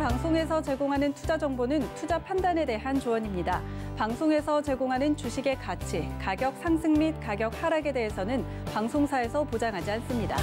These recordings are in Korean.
방송에서 제공하는 투자 정보는 투자 판단에 대한 조언입니다. 방송에서 제공하는 주식의 가치, 가격 상승 및 가격 하락에 대해서는 방송사에서 보장하지 않습니다.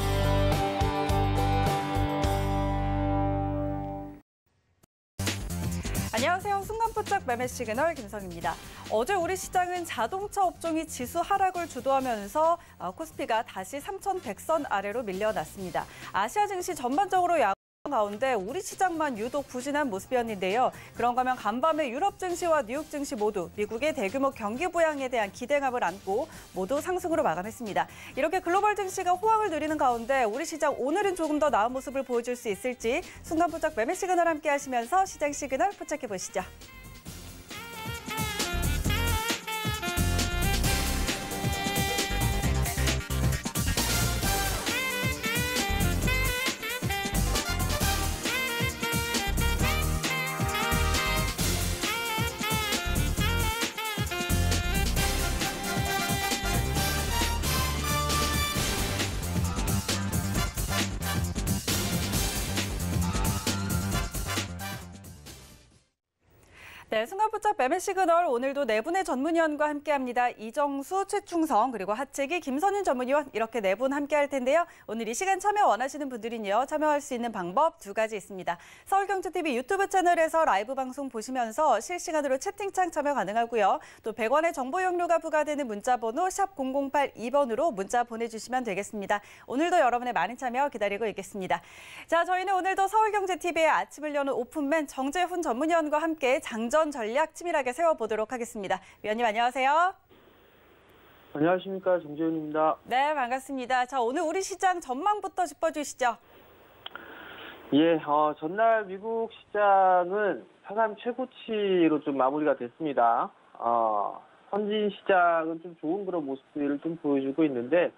안녕하세요. 순간포착 매매 시그널 김성입니다. 어제 우리 시장은 자동차 업종이 지수 하락을 주도하면서 코스피가 다시 3,100선 아래로 밀려났습니다. 아시아 증시 전반적으로 양 가운데 우리 시장만 유독 부진한 모습이었는데요. 그런가 하면 간밤에 유럽 증시와 뉴욕 증시 모두 미국의 대규모 경기 부양에 대한 기대감을 안고 모두 상승으로 마감했습니다. 이렇게 글로벌 증시가 호황을 누리는 가운데 우리 시장 오늘은 조금 더 나은 모습을 보여줄 수 있을지 순간포착 매매 시그널 함께 하시면서 시장 시그널 포착해 보시죠. 네, 순간포착 매매 시그널 오늘도 네 분의 전문위원과 함께합니다. 이정수, 최충성, 그리고 하채기, 김선윤 전문위원 이렇게 네 분 함께할 텐데요. 오늘 이 시간 참여 원하시는 분들은요. 참여할 수 있는 방법 두 가지 있습니다. 서울경제TV 유튜브 채널에서 라이브 방송 보시면서 실시간으로 채팅창 참여 가능하고요. 또 100원의 정보 이용료가 부과되는 문자번호 샵 0082번으로 문자 보내주시면 되겠습니다. 오늘도 여러분의 많은 참여 기다리고 있겠습니다. 자, 저희는 오늘도 서울경제TV의 아침을 여는 오픈맨 정재훈 전문위원과 함께 장전 전략 치밀하게 세워보도록 하겠습니다. 위원님 안녕하세요. 안녕하십니까. 정재훈입니다. 네, 반갑습니다. 자, 오늘 우리 시장 전망부터 짚어주시죠. 예, 전날 미국 시장은 사상 최고치로 좀 마무리가 됐습니다. 선진 시장은 좀 좋은 그런 모습들을 좀 보여주고 있는데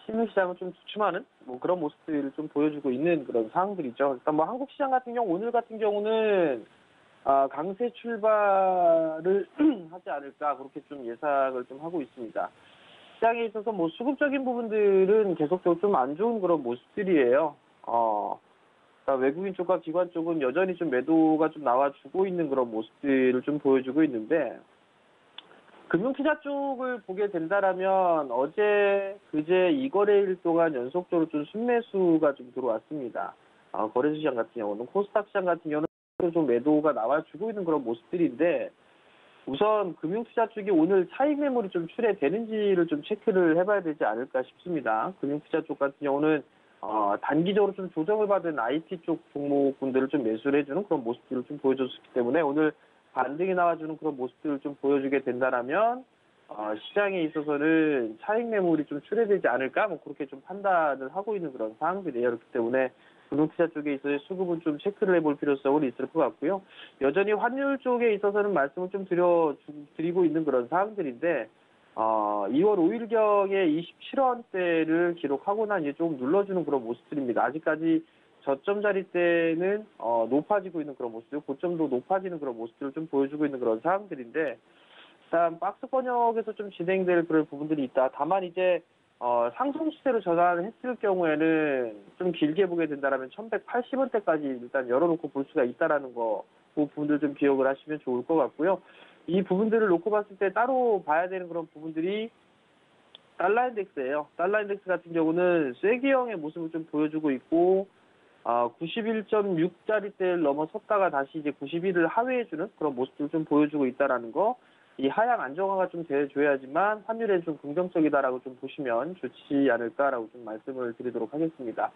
신흥 시장은 좀 주춤하는 그런 모습들을 좀 보여주고 있는 그런 상황들이죠. 일단 한국 시장 같은 경우 오늘 같은 경우는 강세 출발을 하지 않을까 그렇게 좀 예상을 좀 하고 있습니다. 시장에 있어서 수급적인 부분들은 계속적으로 좀 안 좋은 그런 모습들이에요. 그러니까 외국인 쪽과 기관 쪽은 여전히 좀 매도가 좀 나와주고 있는 그런 모습들을 좀 보여주고 있는데 금융투자 쪽을 보게 된다라면 어제, 그제 2거래일 동안 연속적으로 좀 순매수가 좀 들어왔습니다. 거래소 시장 같은 경우는 코스닥 시장 같은 경우는 좀 매도가 나와주고 있는 그런 모습들인데 우선 금융투자 쪽이 오늘 차익 매물이 좀 출회되는지를 좀 체크를 해봐야 되지 않을까 싶습니다. 금융투자 쪽 같은 경우는 단기적으로 좀 조정을 받은 IT 쪽 종목군들을 좀 매수를 해주는 그런 모습들을 좀 보여줬기 때문에 오늘 반등이 나와주는 그런 모습들을 좀 보여주게 된다라면 시장에 있어서는 차익 매물이 좀 출회되지 않을까 그렇게 좀 판단을 하고 있는 그런 상황들이에요. 그렇기 때문에 금융투자 쪽에 있어서 수급은 좀 체크를 해볼 필요성은 있을 것 같고요. 여전히 환율 쪽에 있어서는 말씀을 좀 드리고 있는 그런 사항들인데 2월 5일경에 27원대를 기록하고 난 이제 조금 눌러주는 그런 모습들입니다. 아직까지 저점 자리 때는 높아지고 있는 그런 모습들, 고점도 높아지는 그런 모습들을 좀 보여주고 있는 그런 사항들인데 일단 박스 번역에서 좀 진행될 그런 부분들이 있다. 다만 이제 상승 추세로 전환했을 경우에는 좀 길게 보게 된다면 1180원대까지 일단 열어놓고 볼 수가 있다라는 거, 그 부분들 좀 기억을 하시면 좋을 것 같고요. 이 부분들을 놓고 봤을 때 따로 봐야 되는 그런 부분들이 달러 인덱스예요. 달러 인덱스 같은 경우는 쐐기형의 모습을 좀 보여주고 있고 91.6짜리대를 넘어섰다가 다시 이제 91을 하회해주는 그런 모습을 좀 보여주고 있다라는 거. 이 하향 안정화가 좀 돼줘야지만 환율에 좀 긍정적이다라고 좀 보시면 좋지 않을까라고 좀 말씀을 드리도록 하겠습니다.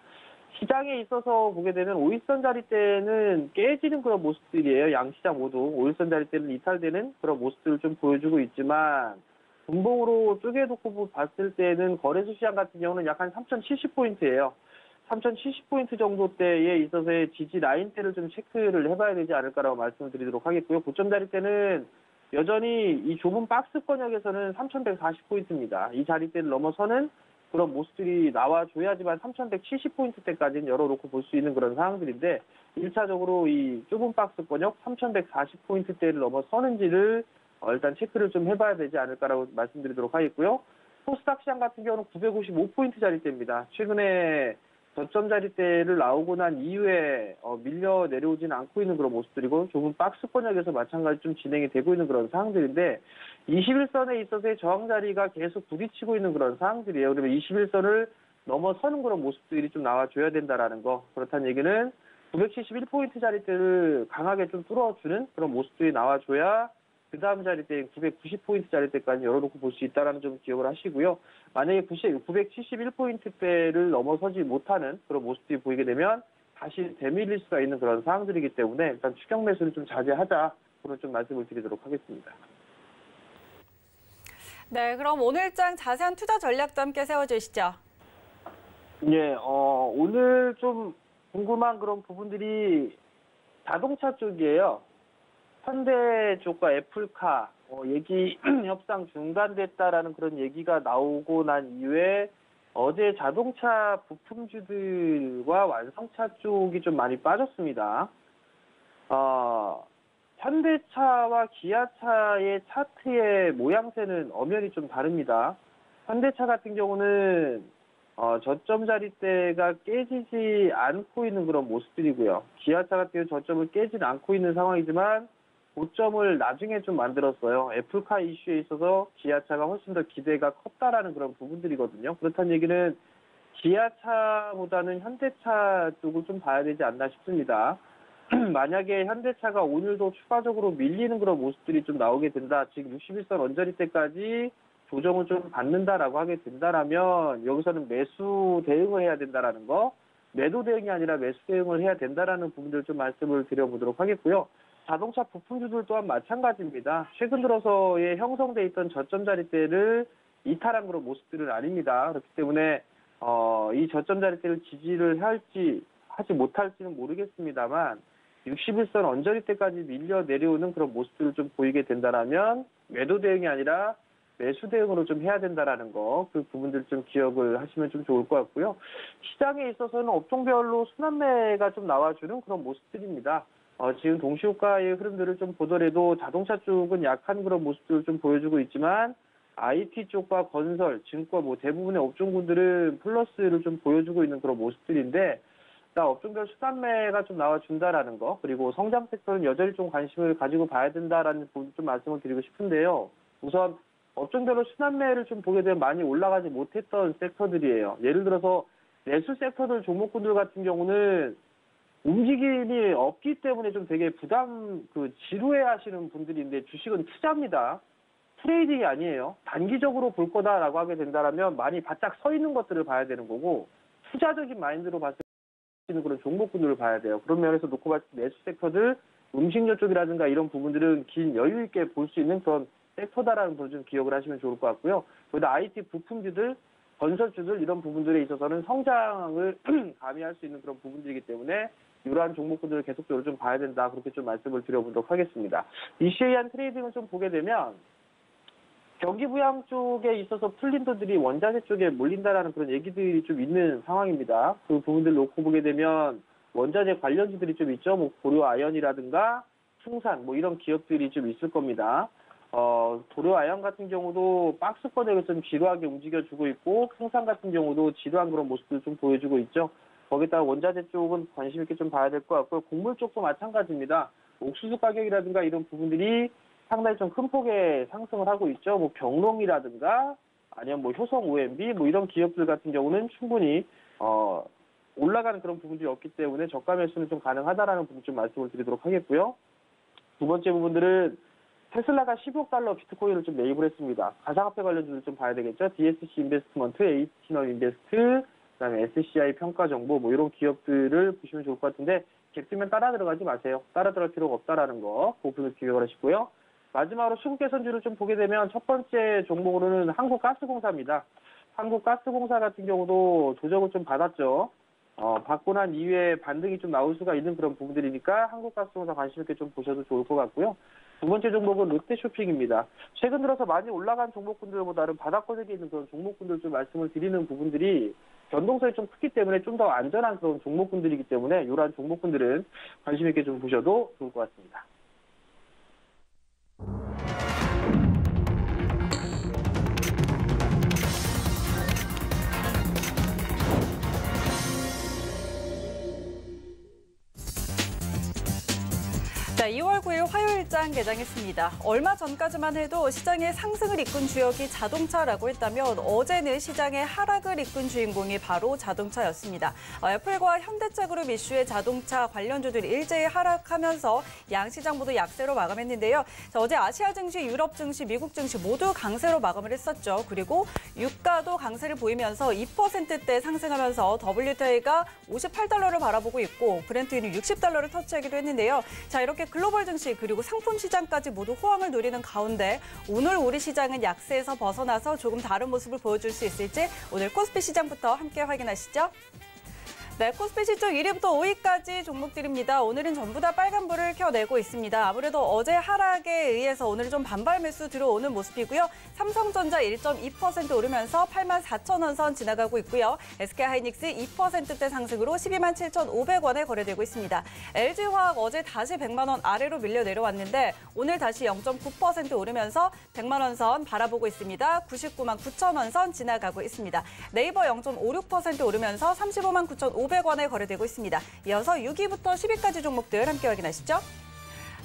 시장에 있어서 보게 되면 5일선 자리대는 깨지는 그런 모습들이에요. 양시장 모두 5일선 자리대는 이탈되는 그런 모습들을 좀 보여주고 있지만 분봉으로 쪼개놓고 봤을 때는 거래소 시장 같은 경우는 약 한 3070포인트예요. 3070포인트 정도 때에 있어서의 지지 라인대를 좀 체크를 해봐야 되지 않을까라고 말씀을 드리도록 하겠고요. 고점 자리대는 여전히 이 좁은 박스 권역에서는 3140포인트입니다. 이 자리대를 넘어서는 그런 모습들이 나와줘야지만 3170포인트대까지는 열어놓고 볼 수 있는 그런 상황들인데 1차적으로 이 좁은 박스 권역 3140포인트대를 넘어서는지를 일단 체크를 좀 해봐야 되지 않을까라고 말씀드리도록 하겠고요. 코스닥 시장 같은 경우는 955포인트 자리대입니다. 최근에 저점 자리대를 나오고 난 이후에 밀려 내려오지는 않고 있는 그런 모습들이고 조금 박스권역에서 마찬가지 좀 진행이 되고 있는 그런 상황들인데 21선에 있어서의 저항 자리가 계속 부딪히고 있는 그런 상황들이에요. 그러면 21선을 넘어서는 그런 모습들이 좀 나와줘야 된다라는 거. 그렇다는 얘기는 971포인트 자리대를 강하게 좀 뚫어주는 그런 모습들이 나와줘야 그 다음 자리대인 990포인트 자리대까지 열어놓고 볼 수 있다는 점 기억을 하시고요. 만약에 971포인트대를 넘어서지 못하는 그런 모습들이 보이게 되면 다시 되밀릴 수가 있는 그런 상황들이기 때문에 일단 추격 매수를 좀 자제하자. 그런 좀 말씀을 드리도록 하겠습니다. 네, 그럼 오늘장 자세한 투자 전략도 함께 세워주시죠. 예, 오늘 좀 궁금한 그런 부분들이 자동차 쪽이에요. 현대 쪽과 애플카 얘기 협상 중단됐다라는 그런 얘기가 나오고 난 이후에 어제 자동차 부품주들과 완성차 쪽이 좀 많이 빠졌습니다. 현대차와 기아차의 차트의 모양새는 엄연히 좀 다릅니다. 현대차 같은 경우는 저점 자리대가 깨지지 않고 있는 그런 모습들이고요. 기아차 같은 경우 저점을 깨지는 않고 있는 상황이지만 고점을 나중에 좀 만들었어요. 애플카 이슈에 있어서 기아차가 훨씬 더 기대가 컸다라는 그런 부분들이거든요. 그렇다는 얘기는 기아차보다는 현대차 쪽을 좀 봐야 되지 않나 싶습니다. 만약에 현대차가 오늘도 추가적으로 밀리는 그런 모습들이 좀 나오게 된다. 지금 61선 언저리 때까지 조정을 좀 받는다라고 하게 된다라면 여기서는 매수 대응을 해야 된다라는 거, 매도 대응이 아니라 매수 대응을 해야 된다라는 부분들 좀 말씀을 드려보도록 하겠고요. 자동차 부품주들 또한 마찬가지입니다. 최근 들어서의 형성돼 있던 저점 자리대를 이탈한 그런 모습들은 아닙니다. 그렇기 때문에 이 저점 자리대를 지지를 할지 하지 못할지는 모르겠습니다만 61선 언저리 때까지 밀려 내려오는 그런 모습들을 좀 보이게 된다라면 매도 대응이 아니라 매수 대응으로 좀 해야 된다라는 거, 그 부분들 좀 기억을 하시면 좀 좋을 것 같고요. 시장에 있어서는 업종별로 순환매가 좀 나와주는 그런 모습들입니다. 지금 동시효과의 흐름들을 좀 보더라도 자동차 쪽은 약한 그런 모습들을 좀 보여주고 있지만 IT 쪽과 건설, 증권 뭐 대부분의 업종군들은 플러스를 좀 보여주고 있는 그런 모습들인데 업종별 순환매가 좀 나와준다라는 거, 그리고 성장 섹터는 여전히 좀 관심을 가지고 봐야 된다라는 부분 좀 말씀을 드리고 싶은데요. 우선 업종별로 순환매를 좀 보게 되면 많이 올라가지 못했던 섹터들이에요. 예를 들어서 내수 섹터들 종목군들 같은 경우는 움직임이 없기 때문에 좀 되게 지루해 하시는 분들인데 주식은 투자입니다. 트레이딩이 아니에요. 단기적으로 볼 거다라고 하게 된다면 많이 바짝 서 있는 것들을 봐야 되는 거고 투자적인 마인드로 봤을 때 그런 종목군들을 봐야 돼요. 그런 면에서 놓고 봤을 때 내수 섹터들, 음식료 쪽이라든가 이런 부분들은 긴 여유 있게 볼 수 있는 그런 섹터다라는 부분 좀 기억을 하시면 좋을 것 같고요. 거기다 IT 부품주들, 건설주들 이런 부분들에 있어서는 성장을 가미할 수 있는 그런 부분들이기 때문에 이러한 종목군들을 계속적으로 좀 봐야 된다. 그렇게 좀 말씀을 드려보도록 하겠습니다. 이슈에한 트레이딩을 좀 보게 되면 경기 부양 쪽에 있어서 풀린 돈들이 원자재 쪽에 몰린다라는 그런 얘기들이 좀 있는 상황입니다. 그 부분들 놓고 보게 되면 원자재 관련주들이 좀 있죠. 뭐 고려 아연이라든가 충산 뭐 이런 기업들이 좀 있을 겁니다. 고려 아연 같은 경우도 박스권에 좀 지루하게 움직여주고 있고 충산 같은 경우도 지루한 그런 모습을 좀 보여주고 있죠. 거기다가 원자재 쪽은 관심 있게 좀 봐야 될 것 같고요. 곡물 쪽도 마찬가지입니다. 옥수수 가격이라든가 이런 부분들이 상당히 좀 큰 폭의 상승을 하고 있죠. 뭐 병롱이라든가 아니면 뭐 효성 OMB 뭐 이런 기업들 같은 경우는 충분히 올라가는 그런 부분들이 없기 때문에 저가 매수는 좀 가능하다라는 부분 좀 말씀을 드리도록 하겠고요. 두 번째 부분들은 테슬라가 10억 달러 비트코인을 좀 매입을 했습니다. 가상화폐 관련주를 좀 봐야 되겠죠. DSC 인베스트먼트, 에이티너 인베스트, 그다음에 SCI 평가정보 뭐 이런 기업들을 보시면 좋을 것 같은데 갭 뜨면 따라 들어가지 마세요. 따라 들어갈 필요가 없다라는 거, 그 부분을 기억을 하시고요. 마지막으로 수급 개선주를 좀 보게 되면 첫 번째 종목으로는 한국가스공사입니다. 한국가스공사 같은 경우도 조정을 좀 받았죠. 받고 난 이후에 반등이 좀 나올 수가 있는 그런 부분들이니까 한국가스공사 관심 있게 좀 보셔도 좋을 것 같고요. 두 번째 종목은 롯데쇼핑입니다. 최근 들어서 많이 올라간 종목군들보다는 바닥권에 있는 그런 종목군들 좀 말씀을 드리는 부분들이 변동성이 좀 크기 때문에 좀 더 안전한 그런 종목군들이기 때문에 이러한 종목군들은 관심 있게 좀 보셔도 좋을 것 같습니다. 네, 2월 9일 화요일장 개장했습니다. 얼마 전까지만 해도 시장의 상승을 이끈 주역이 자동차라고 했다면 어제는 시장의 하락을 이끈 주인공이 바로 자동차였습니다. 애플과 현대차그룹 이슈의 자동차 관련주들이 일제히 하락하면서 양시장 모두 약세로 마감했는데요. 자, 어제 아시아 증시, 유럽 증시, 미국 증시 모두 강세로 마감을 했었죠. 그리고 유가도 강세를 보이면서 2%대 상승하면서 WTI가 58달러를 바라보고 있고 브렌트유는 60달러를 터치하기도 했는데요. 자, 이렇게 글로벌 증시 그리고 상품 시장까지 모두 호황을 누리는 가운데 오늘 우리 시장은 약세에서 벗어나서 조금 다른 모습을 보여줄 수 있을지 오늘 코스피 시장부터 함께 확인하시죠. 네, 코스피 시총 1위부터 5위까지 종목들입니다. 오늘은 전부 다 빨간불을 켜내고 있습니다. 아무래도 어제 하락에 의해서 오늘 좀 반발 매수 들어오는 모습이고요. 삼성전자 1.2% 오르면서 84,000원 선 지나가고 있고요. SK하이닉스 2%대 상승으로 127,500원에 거래되고 있습니다. LG화학 어제 다시 100만 원 아래로 밀려 내려왔는데 오늘 다시 0.9% 오르면서 100만 원 선 바라보고 있습니다. 99만 9천원 선 지나가고 있습니다. 네이버 0.56% 오르면서 35만 9,500원에 거래되고 있습니다. 이어서 6위부터 10위까지 종목들 함께 확인하시죠.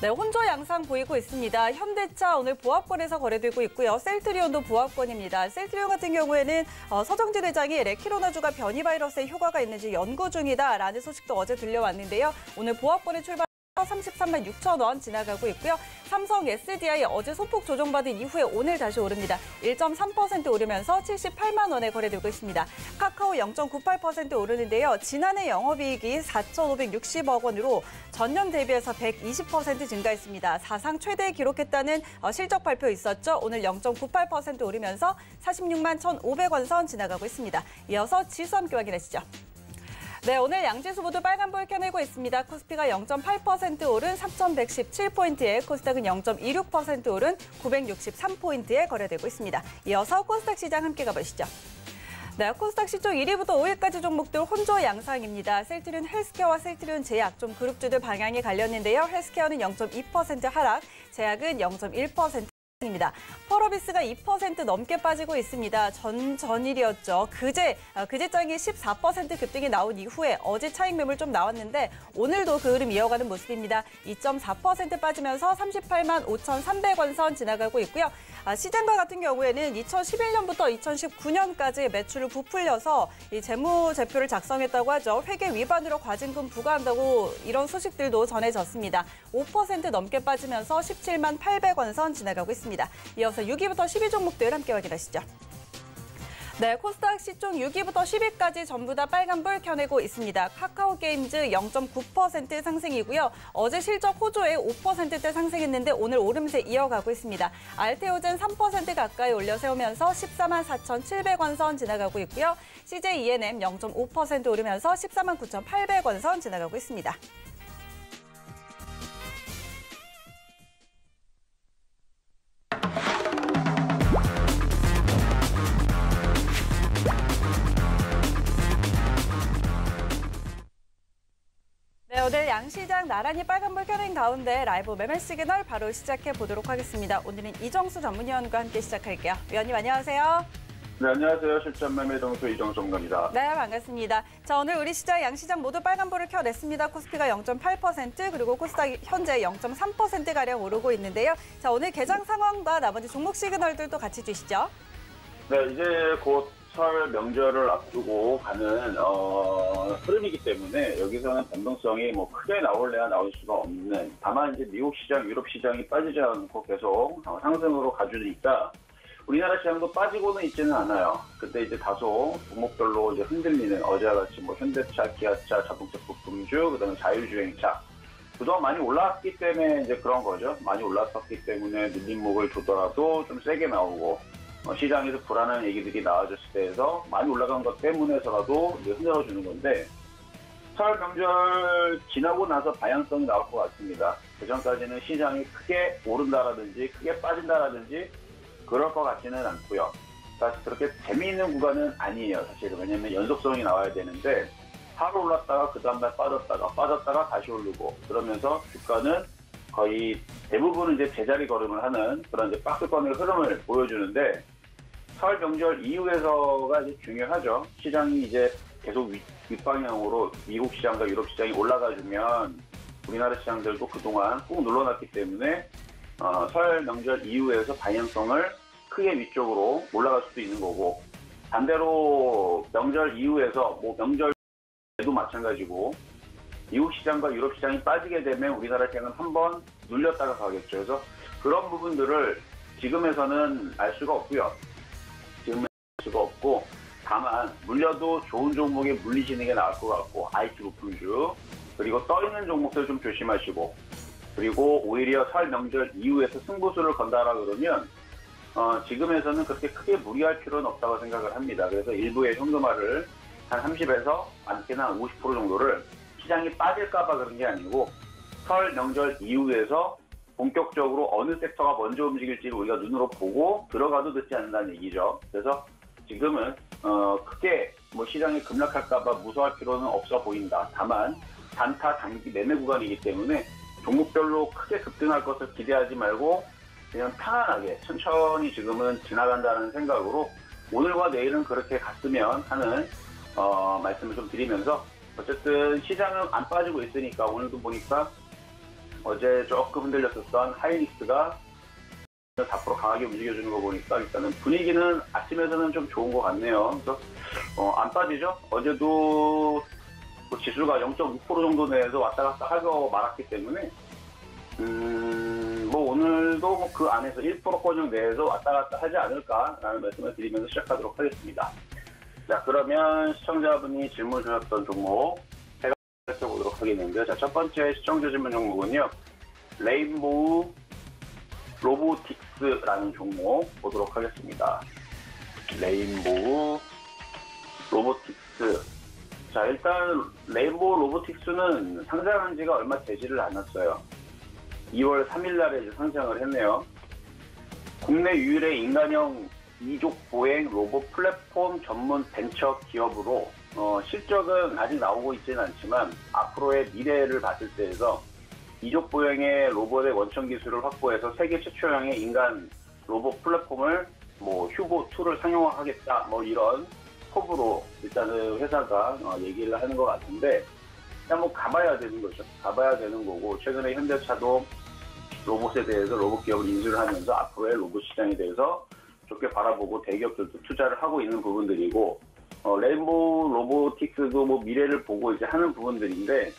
네, 혼조 양상 보이고 있습니다. 현대차 오늘 보합권에서 거래되고 있고요. 셀트리온도 보합권입니다. 셀트리온 같은 경우에는 서정진 회장이 레키로나주가 변이 바이러스에 효과가 있는지 연구 중이다라는 소식도 어제 들려왔는데요. 오늘 보합권에 출발 33만 6천원 지나가고 있고요. 삼성 SDI 어제 소폭 조정받은 이후에 오늘 다시 오릅니다. 1.3% 오르면서 78만 원에 거래되고 있습니다. 카카오 0.98% 오르는데요. 지난해 영업이익이 4,560억 원으로 전년 대비해서 120% 증가했습니다. 사상 최대 기록했다는 실적 발표 있었죠. 오늘 0.98% 오르면서 46만 1,500원 선 지나가고 있습니다. 이어서 지수 함께 확인하시죠. 네, 오늘 양지수 모두 빨간불 켜내고 있습니다. 코스피가 0.8% 오른 3,117포인트에 코스닥은 0.26% 오른 963포인트에 거래되고 있습니다. 이어서 코스닥 시장 함께 가보시죠. 네, 코스닥 시총 1위부터 5위까지 종목들 혼조 양상입니다. 셀트리온 헬스케어와 셀트리온 제약 좀 그룹주들 방향이 갈렸는데요. 헬스케어는 0.2% 하락, 제약은 0.1% 입니다. 펄어비스가 2% 넘게 빠지고 있습니다. 전일이었죠. 그제장이 14% 급등이 나온 이후에 어제 차익 매물 좀 나왔는데 오늘도 그 흐름 이어가는 모습입니다. 2.4% 빠지면서 38만 5,300원 선 지나가고 있고요. 시장과 같은 경우에는 2011년부터 2019년까지 매출을 부풀려서 이 재무제표를 작성했다고 하죠. 회계 위반으로 과징금 부과한다고 이런 소식들도 전해졌습니다. 5% 넘게 빠지면서 17만 800원 선 지나가고 있습니다. 이어서 6위부터 10위 종목들 함께 확인하시죠. 네, 코스닥 시총 6위부터 10위까지 전부 다 빨간불 켜내고 있습니다. 카카오게임즈 0.9% 상승이고요. 어제 실적 호조에 5%대 상승했는데 오늘 오름세 이어가고 있습니다. 알테오젠 3% 가까이 올려 세우면서 14만 4,700원 선 지나가고 있고요. CJ ENM 0.5% 오르면서 14만 9,800원 선 지나가고 있습니다. 네, 오늘 양시장 나란히 빨간불 켜낸 가운데 라이브 매매 시그널 바로 시작해 보도록 하겠습니다. 오늘은 이정수 전문위원과 함께 시작할게요. 위원님 안녕하세요. 네, 안녕하세요. 실전 매매 동수 이정수 전문가입니다. 네, 반갑습니다. 자, 오늘 우리 시장 양시장 모두 빨간불을 켜냈습니다. 코스피가 0.8% 그리고 코스닥 현재 0.3%가량 오르고 있는데요. 자, 오늘 개장 상황과 나머지 종목 시그널들도 같이 주시죠. 네, 이제 곧 설 명절을 앞두고 가는 흐름이기 때문에 여기서는 변동성이 뭐 크게 나올래야 나올 수가 없는, 다만 이제 미국 시장, 유럽 시장이 빠지지 않고 계속 상승으로 가주니까 우리나라 시장도 빠지고는 있지는 않아요. 그때 이제 다소 종목별로 이제 흔들리는 어제와 같이 뭐 현대차, 기아차, 자동차 부품주, 그다음에 자율주행차 그동안 많이 올라왔기 때문에 이제 그런 거죠. 많이 올랐었기 때문에 밀림목을 두더라도 좀 세게 나오고. 시장에서 불안한 얘기들이 나와줬을 때에서 많이 올라간 것 때문에서라도 이제 흔들어주는 건데 설 명절 지나고 나서 방향성이 나올 것 같습니다. 그전까지는 시장이 크게 오른다라든지 크게 빠진다라든지 그럴 것 같지는 않고요. 사실 그렇게 재미있는 구간은 아니에요. 사실은. 왜냐하면 연속성이 나와야 되는데 하루 올랐다가 그 다음날 빠졌다가 다시 오르고 그러면서 주가는 거의 대부분은 이제 제자리 걸음을 하는 그런 이제 박스권의 흐름을 보여주는데 설 명절 이후에서가 이제 중요하죠. 시장이 이제 계속 윗방향으로 미국 시장과 유럽 시장이 올라가주면 우리나라 시장들도 그동안 꾹 눌러놨기 때문에 설 명절 이후에서 방향성을 크게 위쪽으로 올라갈 수도 있는 거고, 반대로 명절 이후에서 뭐 명절에도 마찬가지고 미국 시장과 유럽 시장이 빠지게 되면 우리나라 시장은 한번 눌렸다가 가겠죠. 그래서 그런 부분들을 지금에서는 알 수가 없고요. 지금은 알 수가 없고, 다만 물려도 좋은 종목에 물리시는 게 나을 것 같고, IT 부품주, 그리고 떠있는 종목들 좀 조심하시고, 그리고 오히려 설 명절 이후에서 승부수를 건다라 그러면 지금에서는 그렇게 크게 무리할 필요는 없다고 생각을 합니다. 그래서 일부의 현금화를 한 30에서 많게는 한 50% 정도를 시장이 빠질까봐 그런 게 아니고, 설 명절 이후에서 본격적으로 어느 섹터가 먼저 움직일지를 우리가 눈으로 보고 들어가도 늦지 않는다는 얘기죠. 그래서 지금은 크게 뭐 시장이 급락할까봐 무서워할 필요는 없어 보인다. 다만 단타 단기 매매 구간이기 때문에 종목별로 크게 급등할 것을 기대하지 말고 그냥 편안하게 천천히 지금은 지나간다는 생각으로 오늘과 내일은 그렇게 갔으면 하는 말씀을 좀 드리면서, 어쨌든 시장은 안 빠지고 있으니까 오늘도 보니까 어제 조금 흔들렸었던 하이닉스가 앞으로 강하게 움직여주는 거 보니까 일단은 분위기는 아침에서는 좀 좋은 것 같네요. 그래서 안 빠지죠. 어제도 뭐 지수가 0.6% 정도 내에서 왔다 갔다 하고 말았기 때문에 뭐 오늘도 뭐 그 안에서 1%권역 내에서 왔다 갔다 하지 않을까라는 말씀을 드리면서 시작하도록 하겠습니다. 자, 그러면 시청자분이 질문 주셨던 종목 제가 살펴보도록 하겠는데요. 자, 첫 번째 시청자 질문 종목은요, 레인보우 로보틱스라는 종목 보도록 하겠습니다. 레인보우 로보틱스. 자, 일단 레인보우 로보틱스는 상장한 지가 얼마 되지를 않았어요. 2월 3일 날에 이제 상장을 했네요. 국내 유일의 인간형 이족 보행 로봇 플랫폼 전문 벤처 기업으로 실적은 아직 나오고 있지는 않지만 앞으로의 미래를 봤을 때에서 이족 보행의 로봇의 원천 기술을 확보해서 세계 최초형의 인간 로봇 플랫폼을 뭐 휴보2를 상용화하겠다, 뭐 이런 컵으로 일단은 회사가 얘기를 하는 것 같은데, 그냥 뭐 가봐야 되는 거죠. 가봐야 되는 거고, 최근에 현대차도 로봇에 대해서 로봇 기업을 인수를 하면서 앞으로의 로봇 시장에 대해서 좋게 바라보고 대기업들도 투자를 하고 있는 부분들이고, 레인보우 로보틱스도 뭐 미래를 보고 이제 하는 부분들인데,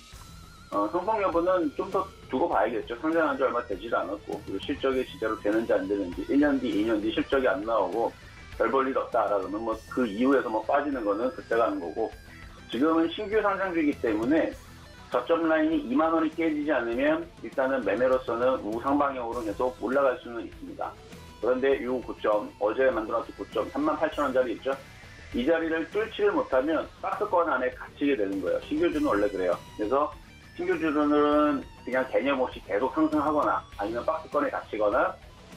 성공 여부는 좀 더 두고 봐야겠죠. 상장한 지 얼마 되지도 않았고, 그리고 실적이 진짜로 되는지 안 되는지, 1년 뒤, 2년 뒤 실적이 안 나오고 별 볼 일 없다라 그러면 뭐 그 이후에서 뭐 빠지는 거는 그때 가는 거고, 지금은 신규 상장주이기 때문에 저점 라인이 2만 원이 깨지지 않으면 일단은 매매로서는 우상방향으로 계속 올라갈 수는 있습니다. 그런데 이 고점, 어제 만들어놨던 고점 38,000원짜리 있죠? 이 자리를 뚫지를 못하면 박스권 안에 갇히게 되는 거예요. 신규주는 원래 그래요. 그래서 신규주는 그냥 개념 없이 계속 상승하거나, 아니면 박스권에 갇히거나,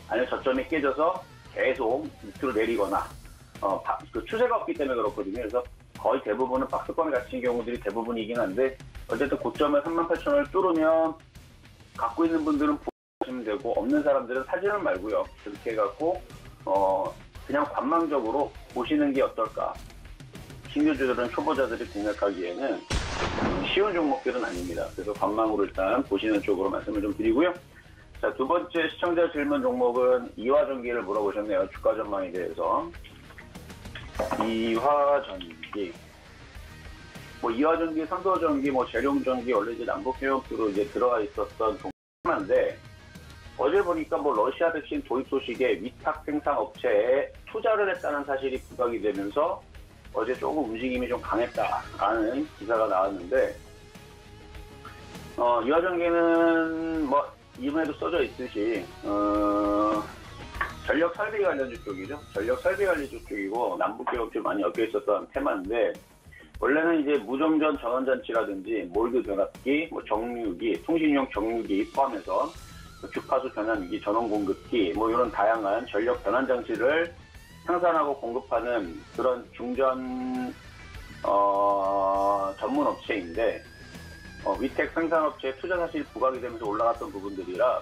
아니면 저점이 깨져서 계속 밑으로 내리거나, 그 추세가 없기 때문에 그렇거든요. 그래서 거의 대부분은 박스권에 갇힌 경우들이 대부분이긴 한데, 어쨌든 고점을 38,000원을 뚫으면 갖고 있는 분들은 보시면 되고, 없는 사람들은 사지는 말고요. 그렇게 해갖고 그냥 관망적으로 보시는 게 어떨까. 신규주들은 초보자들이 공략하기에는 쉬운 종목들은 아닙니다. 그래서 관망으로 일단 보시는 쪽으로 말씀을 좀 드리고요. 자, 두 번째 시청자 질문 종목은 이화전기를 물어보셨네요. 주가 전망에 대해서. 이화전기. 뭐 이화전기, 상도전기, 뭐 재룡전기, 원래 이제 남북해역으로 이제 들어가 있었던 종목인데, 어제 보니까 뭐 러시아 백신 도입 소식에 위탁 생산 업체에 투자를 했다는 사실이 부각이 되면서 어제 조금 움직임이 좀 강했다라는 기사가 나왔는데, 이화전기는 뭐 이름에도 써져 있듯이 전력 설비 관련주 쪽이죠. 전력 설비 관련주 쪽이고 남북개혁주 많이 엮여 있었던 테마인데, 원래는 이제 무정전 전원장치라든지 몰드 변압기, 뭐 정유기, 통신용 정유기 포함해서 주파수 변환기, 전원 공급기, 뭐 이런 다양한 전력 변환 장치를 생산하고 공급하는 그런 중전 전문 업체인데, 위택 생산업체에 투자 사실 부각이 되면서 올라갔던 부분들이라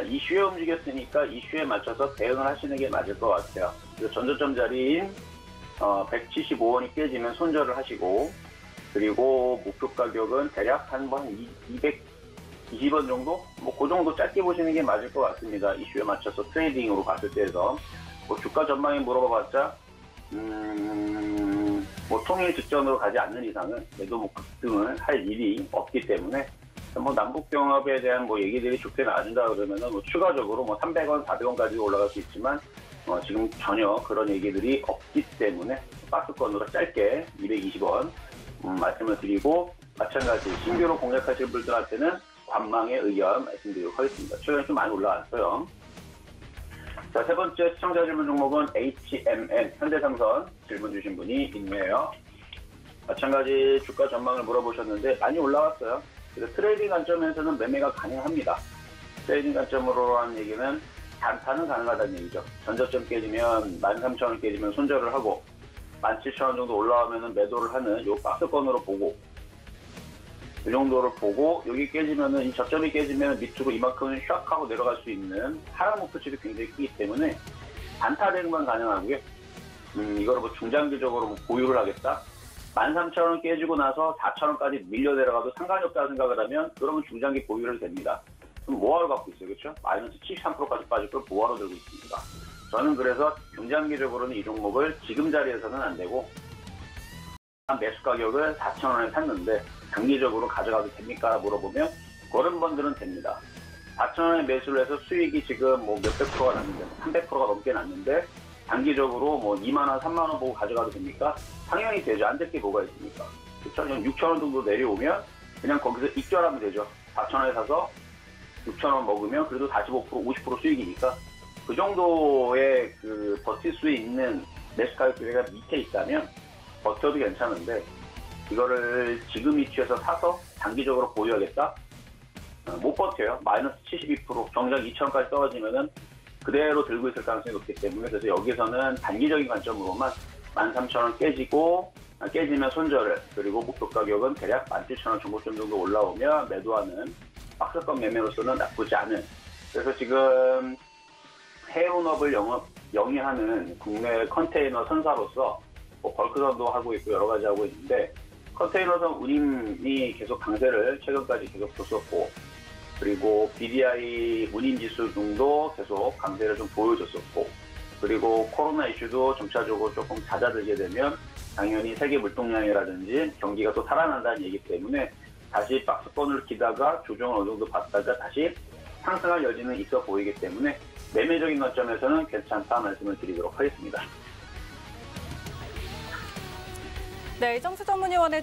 이슈에 움직였으니까 이슈에 맞춰서 대응을 하시는 게 맞을 것 같아요. 그래서 전저점 자리인 175원이 깨지면 손절을 하시고, 그리고 목표 가격은 대략 한 200 20원 정도? 뭐 그 정도 짧게 보시는 게 맞을 것 같습니다. 이슈에 맞춰서 트레이딩으로 봤을 때에서 뭐 주가 전망이 물어봐봤자 뭐 통일 직전으로 가지 않는 이상은 매도 뭐 급등을 할 일이 없기 때문에 뭐 남북 경합에 대한 뭐 얘기들이 좋게 나아진다 그러면은 뭐 추가적으로 뭐 300원, 400원까지 올라갈 수 있지만 지금 전혀 그런 얘기들이 없기 때문에 박스권으로 짧게 220원 말씀을 드리고, 마찬가지 신규로 공략하실 분들한테는 관망의 의견 말씀드리도록 하겠습니다. 최근에 좀 많이 올라왔어요. 자, 세 번째 시청자 질문 종목은 HMN 현대상선 질문 주신 분이 있네요. 마찬가지 주가 전망을 물어보셨는데 많이 올라왔어요. 그래서 트레이딩 관점에서는 매매가 가능합니다. 트레이딩 관점으로 하는 얘기는 단타는 가능하다는 얘기죠. 전저점 깨지면 13,000원 깨지면 손절을 하고 17,000원 정도 올라오면 매도를 하는 요 박스권으로 보고, 이 정도를 보고 여기 깨지면은 이 저점이 깨지면 밑으로 이만큼은 샥 하고 내려갈 수 있는 하락 목표치도 굉장히 크기 때문에 단타 대응만 가능하고요. 이거를 뭐 중장기적으로 뭐 보유를 하겠다. 13,000원 깨지고 나서 4,000원까지 밀려 내려가도 상관이 없다 생각을 하면 그러면 중장기 보유를 됩니다. 그럼 뭐하러 갖고 있어요, 그렇죠? 마이너스 73%까지 빠질 걸 뭐하러 들고 있습니다. 저는 그래서 중장기적으로는 이 종목을 지금 자리에서는 안 되고 매수 가격을 4,000원에 샀는데 장기적으로 가져가도 됩니까? 물어보면 그런 분들은 됩니다. 4,000원에 매수를 해서 수익이 지금 뭐 몇백 프로가 났는데 300%가 넘게 났는데 장기적으로 뭐 2만원, 3만원 보고 가져가도 됩니까? 당연히 되죠. 안 될 게 뭐가 있습니까? 그렇죠? 6,000원 정도 내려오면 그냥 거기서 익절하면 되죠. 4,000원에 사서 6,000원 먹으면 그래도 45%, 50% 수익이니까 그 정도의 그 버틸 수 있는 매수 가격대가 밑에 있다면 버텨도 괜찮은데 이거를 지금 위치에서 사서 장기적으로 보유하겠다? 못 버텨요. 마이너스 72%, 정작 2,000원까지 떨어지면은 그대로 들고 있을 가능성이 높기 때문에, 그래서 여기서는 단기적인 관점으로만 13,000원 깨지면 손절을, 그리고 목표 가격은 대략 17,000원 정도점 정도 올라오면 매도하는 박스권 매매로서는 나쁘지 않은, 그래서 지금 해운업을 영위하는 국내 컨테이너 선사로서 뭐 벌크선도 하고 있고 여러 가지 하고 있는데, 컨테이너선 운임이 계속 강세를 최근까지 계속 줬었고, 그리고 BDI 운임지수 등도 계속 강세를 좀 보여줬었고, 그리고 코로나 이슈도 점차적으로 조금 잦아들게 되면 당연히 세계 물동량이라든지 경기가 또 살아난다는 얘기 때문에 다시 박스권을 기다가 조정을 어느 정도 받다가 다시 상승할 여지는 있어 보이기 때문에 매매적인 관점에서는 괜찮다 말씀을 드리도록 하겠습니다. 네, 이정수 전문위원의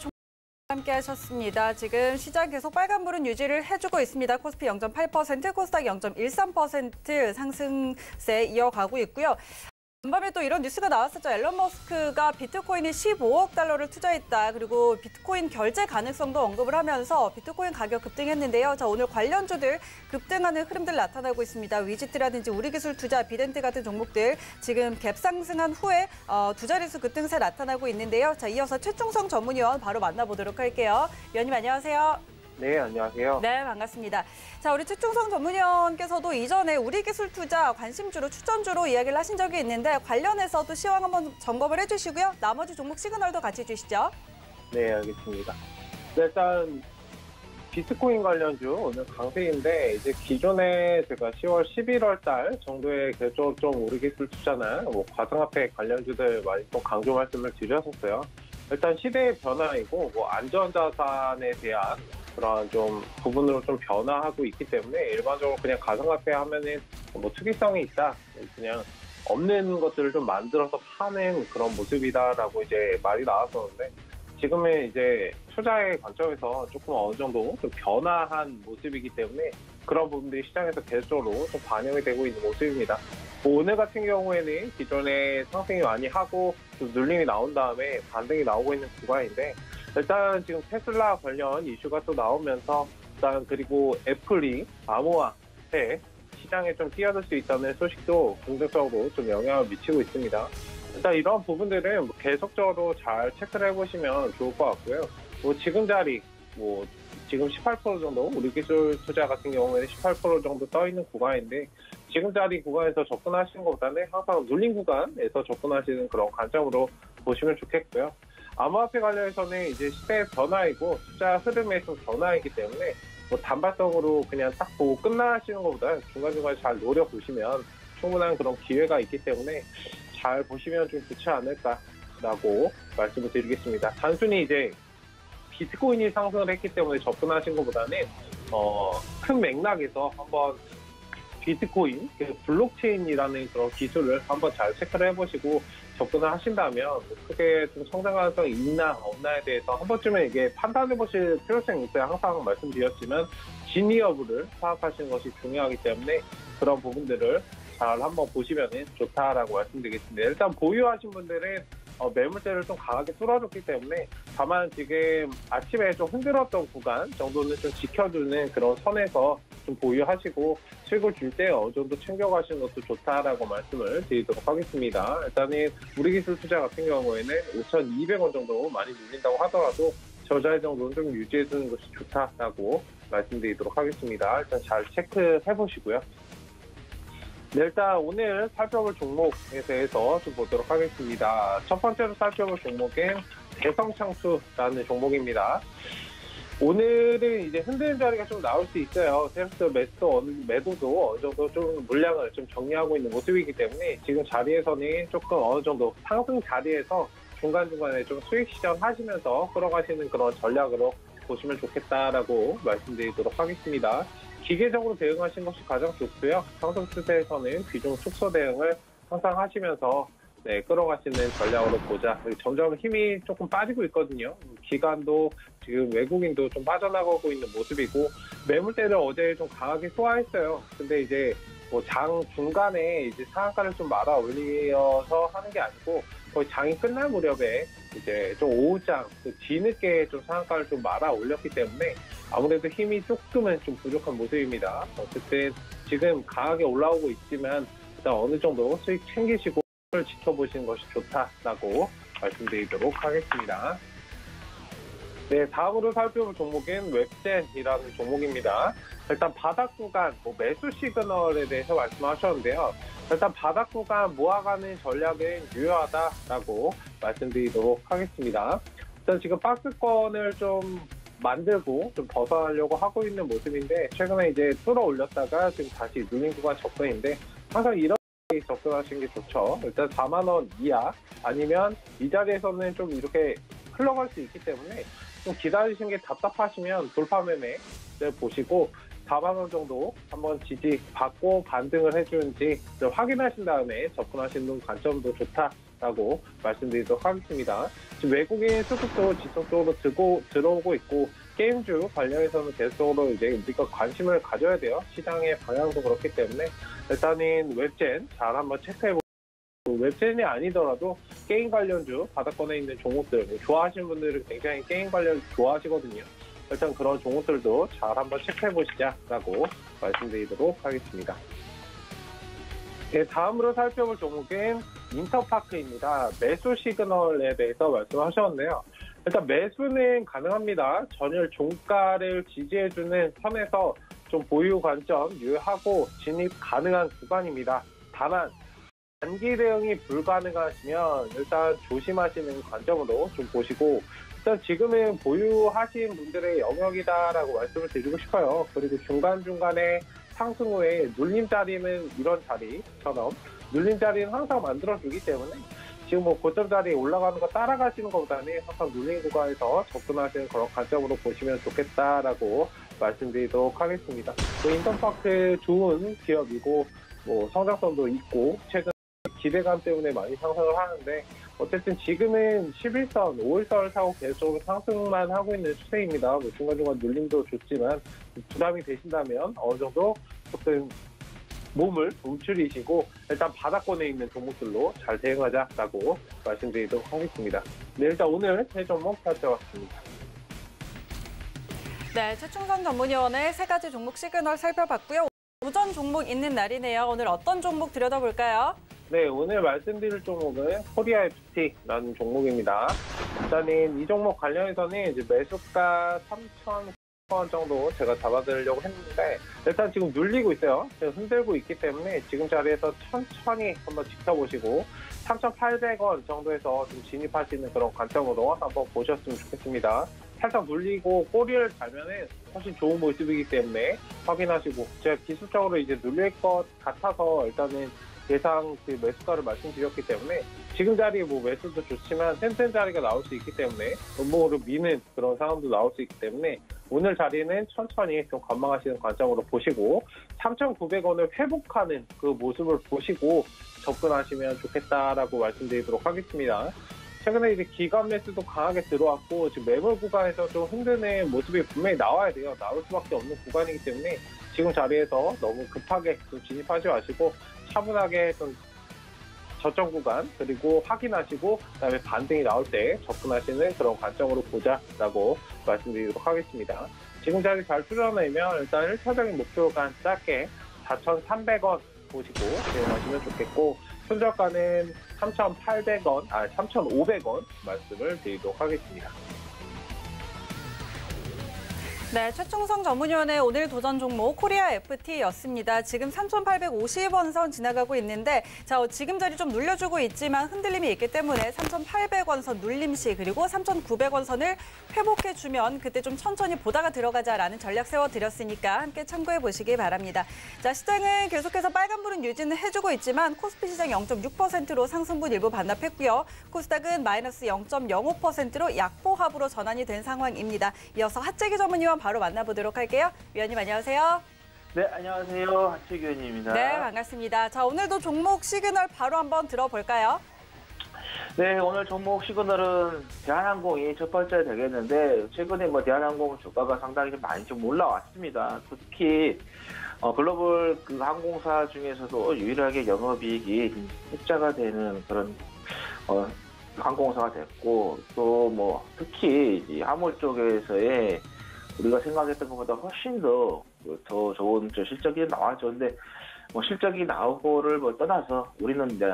함께 하셨습니다. 지금 시장 계속 빨간불은 유지를 해주고 있습니다. 코스피 0.8%, 코스닥 0.13% 상승세 이어가고 있고요. 간밤에 또 이런 뉴스가 나왔었죠. 앨런 머스크가 비트코인에 15억 달러를 투자했다. 그리고 비트코인 결제 가능성도 언급을 하면서 비트코인 가격 급등했는데요. 자, 오늘 관련주들 급등하는 흐름들 나타나고 있습니다. 위지트라든지 우리기술투자, 비덴트 같은 종목들 지금 갭 상승한 후에 두 자릿수 급등세 나타나고 있는데요. 자, 이어서 최충성 전문위원 바로 만나보도록 할게요. 위원님 안녕하세요. 네, 안녕하세요. 네, 반갑습니다. 자, 우리 최충성 전문위원께서도 이전에 우리기술투자 관심주로 추천주로 이야기를 하신 적이 있는데 관련해서도 시황 한번 점검을 해주시고요. 나머지 종목 시그널도 같이 주시죠. 네, 알겠습니다. 일단 비트코인 관련주 오늘 강세인데 이제 기존에 제가 10월, 11월 달 정도에 계속 좀 우리기술투자나 뭐 가상화폐 관련주들 많이 또 강조 말씀을 드렸었어요. 일단 시대의 변화이고 뭐 안전자산에 대한 그런 좀 부분으로 좀 변화하고 있기 때문에 일반적으로 그냥 가상화폐 하면은 뭐 특이성이 있다, 그냥 없는 것들을 좀 만들어서 파는 그런 모습이다라고 이제 말이 나왔었는데, 지금의 이제 투자의 관점에서 조금 어느 정도 좀 변화한 모습이기 때문에 그런 부분들이 시장에서 계속적으로 좀 반영이 되고 있는 모습입니다. 뭐 오늘 같은 경우에는 기존에 상승이 많이 하고 좀 눌림이 나온 다음에 반등이 나오고 있는 구간인데, 일단 지금 테슬라 관련 이슈가 또 나오면서 일단 그리고 애플이 암호화폐 시장에 좀 뛰어들 수 있다는 소식도 긍정적으로 좀 영향을 미치고 있습니다. 일단 이런 부분들은 뭐 계속적으로 잘 체크를 해보시면 좋을 것 같고요. 뭐 지금 자리, 뭐 지금 18% 정도, 우리 기술 투자 같은 경우에는 18% 정도 떠 있는 구간인데, 지금 자리 구간에서 접근하시는 것보다는 항상 눌린 구간에서 접근하시는 그런 관점으로 보시면 좋겠고요. 암호화폐 관련해서는 이제 시대의 변화이고 투자 흐름의 좀 변화이기 때문에 뭐 단발성으로 그냥 딱 보고 끝나시는 것보다 중간중간 잘 노려보시면 충분한 그런 기회가 있기 때문에 잘 보시면 좀 좋지 않을까라고 말씀을 드리겠습니다. 단순히 이제 비트코인이 상승을 했기 때문에 접근하신 것보다는 큰 맥락에서 한번 비트코인, 블록체인이라는 그런 기술을 한번 잘 체크를 해보시고 접근을 하신다면 크게 좀 성장 가능성이 있나 없나에 대해서 한 번쯤은 이게 판단해보실 필요성이 있어요. 항상 말씀드렸지만 진위 여부를 파악하시는 것이 중요하기 때문에 그런 부분들을 잘 한번 보시면 좋다라고 말씀드리겠습니다. 일단 보유하신 분들은 매물대를 좀 강하게 뚫어줬기 때문에 다만 지금 아침에 좀 흔들었던 구간 정도는 좀 지켜주는 그런 선에서 좀 보유하시고 수익을 줄 때 어느 정도 챙겨가시는 것도 좋다라고 말씀을 드리도록 하겠습니다. 일단은 우리기술 투자 같은 경우에는 5,200원 정도 많이 눌린다고 하더라도 저자의 정도는 좀 유지해주는 것이 좋다라고 말씀드리도록 하겠습니다. 일단 잘 체크해 보시고요. 네, 일단 오늘 살펴볼 종목에 대해서 좀 보도록 하겠습니다. 첫 번째로 살펴볼 종목은 대성창수라는 종목입니다. 오늘은 이제 흔드는 자리가 좀 나올 수 있어요. 세력스 매도도 어느 정도 좀 물량을 좀 정리하고 있는 모습이기 때문에 지금 자리에서는 조금 어느 정도 상승 자리에서 중간중간에 좀 수익 시전하시면서 끌어가시는 그런 전략으로 보시면 좋겠다라고 말씀드리도록 하겠습니다. 기계적으로 대응하신 것이 가장 좋고요. 상승 추세에서는 비중 축소 대응을 항상 하시면서 끌어가시는 전략으로 보자. 점점 힘이 조금 빠지고 있거든요. 기관도 지금 외국인도 좀 빠져나가고 있는 모습이고 매물대를 어제 좀 강하게 소화했어요. 근데 이제 뭐 장 중간에 이제 상한가를 좀 말아 올려서 하는 게 아니고 거의 장이 끝날 무렵에 이제 좀 오후장 뒤늦게 좀 상한가를 좀 말아 올렸기 때문에 아무래도 힘이 조금은 좀 부족한 모습입니다. 어쨌든 지금 강하게 올라오고 있지만 일단 어느 정도 수익 챙기시고 지켜보시는 것이 좋다라고 말씀드리도록 하겠습니다. 네, 다음으로 살펴볼 종목은 웹젠이라는 종목입니다. 일단 바닥 구간, 매수 시그널에 대해서 말씀하셨는데요. 일단 바닥 구간 모아가는 전략은 유효하다라고 말씀드리도록 하겠습니다. 일단 지금 박스권을 좀 만들고 좀 벗어나려고 하고 있는 모습인데 최근에 이제 뚫어 올렸다가 지금 다시 눌린 구간 접근인데 항상 이런 접근하시는 게 좋죠. 일단 4만 원 이하 아니면 이 자리에서는 좀 이렇게 흘러갈 수 있기 때문에 좀 기다리시는 게 답답하시면 돌파 매매를 보시고 4만 원 정도 한번 지지 받고 반등을 해주는지 확인하신 다음에 접근하시는 관점도 좋다라고 말씀드리도록 하겠습니다. 지금 외국인 수급도 지속적으로 들어오고 있고 게임주 관련해서는 계속적으로 이제 우리가 관심을 가져야 돼요. 시장의 방향도 그렇기 때문에 일단은 웹젠 잘 한번 체크해보고 웹젠이 아니더라도 게임 관련주 바닥권에 있는 종목들 좋아하시는 분들은 굉장히 게임 관련 좋아하시거든요. 일단 그런 종목들도 잘 한번 체크해보시자라고 말씀드리도록 하겠습니다. 네, 다음으로 살펴볼 종목은 인터파크입니다. 매수 시그널에 대해서 말씀하셨는데요. 일단 매수는 가능합니다. 전일 종가를 지지해주는 선에서 좀 보유 관점 유효하고 진입 가능한 구간입니다. 다만 단기 대응이 불가능하시면 일단 조심하시는 관점으로 좀 보시고 일단 지금은 보유하신 분들의 영역이다라고 말씀을 드리고 싶어요. 그리고 중간중간에 상승 후에 눌림 자리는 이런 자리처럼 눌림 자리는 항상 만들어주기 때문에 지금 뭐 고점 자리에 올라가는 거 따라가시는 것보다는 항상 눌림 구간에서 접근하시는 그런 관점으로 보시면 좋겠다라고 말씀드리도록 하겠습니다. 인터파크 좋은 기업이고 뭐 성장성도 있고 최근 기대감 때문에 많이 상승을 하는데 어쨌든 지금은 11선, 5일선을 타고 계속 상승만 하고 있는 추세입니다. 뭐 중간중간 눌림도 좋지만 부담이 되신다면 어느 정도 조금 몸을 움츠리시고 일단 바닥권에 있는 종목들로 잘 대응하자라고 말씀드리도록 하겠습니다. 네, 일단 오늘 세 종목 살펴봤습니다. 네, 최충선 전문위원의 세 가지 종목 시그널 살펴봤고요. 우전 종목 있는 날이네요. 오늘 어떤 종목 들여다볼까요? 네, 오늘 말씀드릴 종목은 코리아 FT라는 종목입니다. 일단은 이 종목 관련해서는 이제 매수가 3,000원 정도 제가 잡아드리려고 했는데 일단 지금 눌리고 있어요. 지금 흔들고 있기 때문에 지금 자리에서 천천히 한번 지켜보시고 3,800원 정도에서 좀 진입하시는 그런 관점으로 한번 보셨으면 좋겠습니다. 살짝 눌리고 꼬리를 달면은 훨씬 좋은 모습이기 때문에 확인하시고, 제가 기술적으로 이제 눌릴 것 같아서 일단은 예상 그 매수가를 말씀드렸기 때문에 지금 자리에 뭐 매수도 좋지만 센 자리가 나올 수 있기 때문에 원목으로 미는 그런 상황도 나올 수 있기 때문에 오늘 자리는 천천히 좀 관망하시는 관점으로 보시고 3,900원을 회복하는 그 모습을 보시고 접근하시면 좋겠다라고 말씀드리도록 하겠습니다. 최근에 이제 기관 매수도 강하게 들어왔고 지금 매물 구간에서 좀 흔드는 모습이 분명히 나와야 돼요. 나올 수밖에 없는 구간이기 때문에 지금 자리에서 너무 급하게 좀 진입하지 마시고 차분하게 좀 저점 구간 그리고 확인하시고 그다음에 반등이 나올 때 접근하시는 그런 관점으로 보자라고 말씀드리도록 하겠습니다. 지금 자리 잘 뚫어내면 일단 1차적인 목표 구간 짧게 4,300원 보시고 대응하시면 좋겠고 손절가는 3,800원, 3,500원 말씀을 드리도록 하겠습니다. 네, 최충성 전문위원의 오늘 도전 종목 코리아 FT였습니다. 지금 3,850원 선 지나가고 있는데 자, 지금 자리 좀 눌려주고 있지만 흔들림이 있기 때문에 3,800원 선 눌림시 그리고 3,900원 선을 회복해주면 그때 좀 천천히 보다가 들어가자라는 전략 세워드렸으니까 함께 참고해 보시기 바랍니다. 자, 시장은 계속해서 빨간불은 유지는 해주고 있지만 코스피 시장 0.6%로 상승분 일부 반납했고요. 코스닥은 마이너스 0.05%로 약보합으로 전환이 된 상황입니다. 이어서 하재기 전문위원 바로 만나보도록 할게요. 위원님 안녕하세요. 네, 안녕하세요. 하채기 위원님입니다. 네, 반갑습니다. 자, 오늘도 종목 시그널 바로 한번 들어볼까요? 네, 오늘 종목 시그널은 대한항공이 첫 번째 되겠는데 최근에 뭐 대한항공 주가가 상당히 좀 많이 좀 올라왔습니다. 특히 글로벌 그 항공사 중에서도 유일하게 영업이익이 흑자가 되는 그런 항공사가 됐고 또 뭐 특히 이 화물 쪽에서의 우리가 생각했던 것보다 훨씬 더 좋은 실적이 나와줬는데 뭐 실적이 나오고를 뭐 떠나서 우리는 이제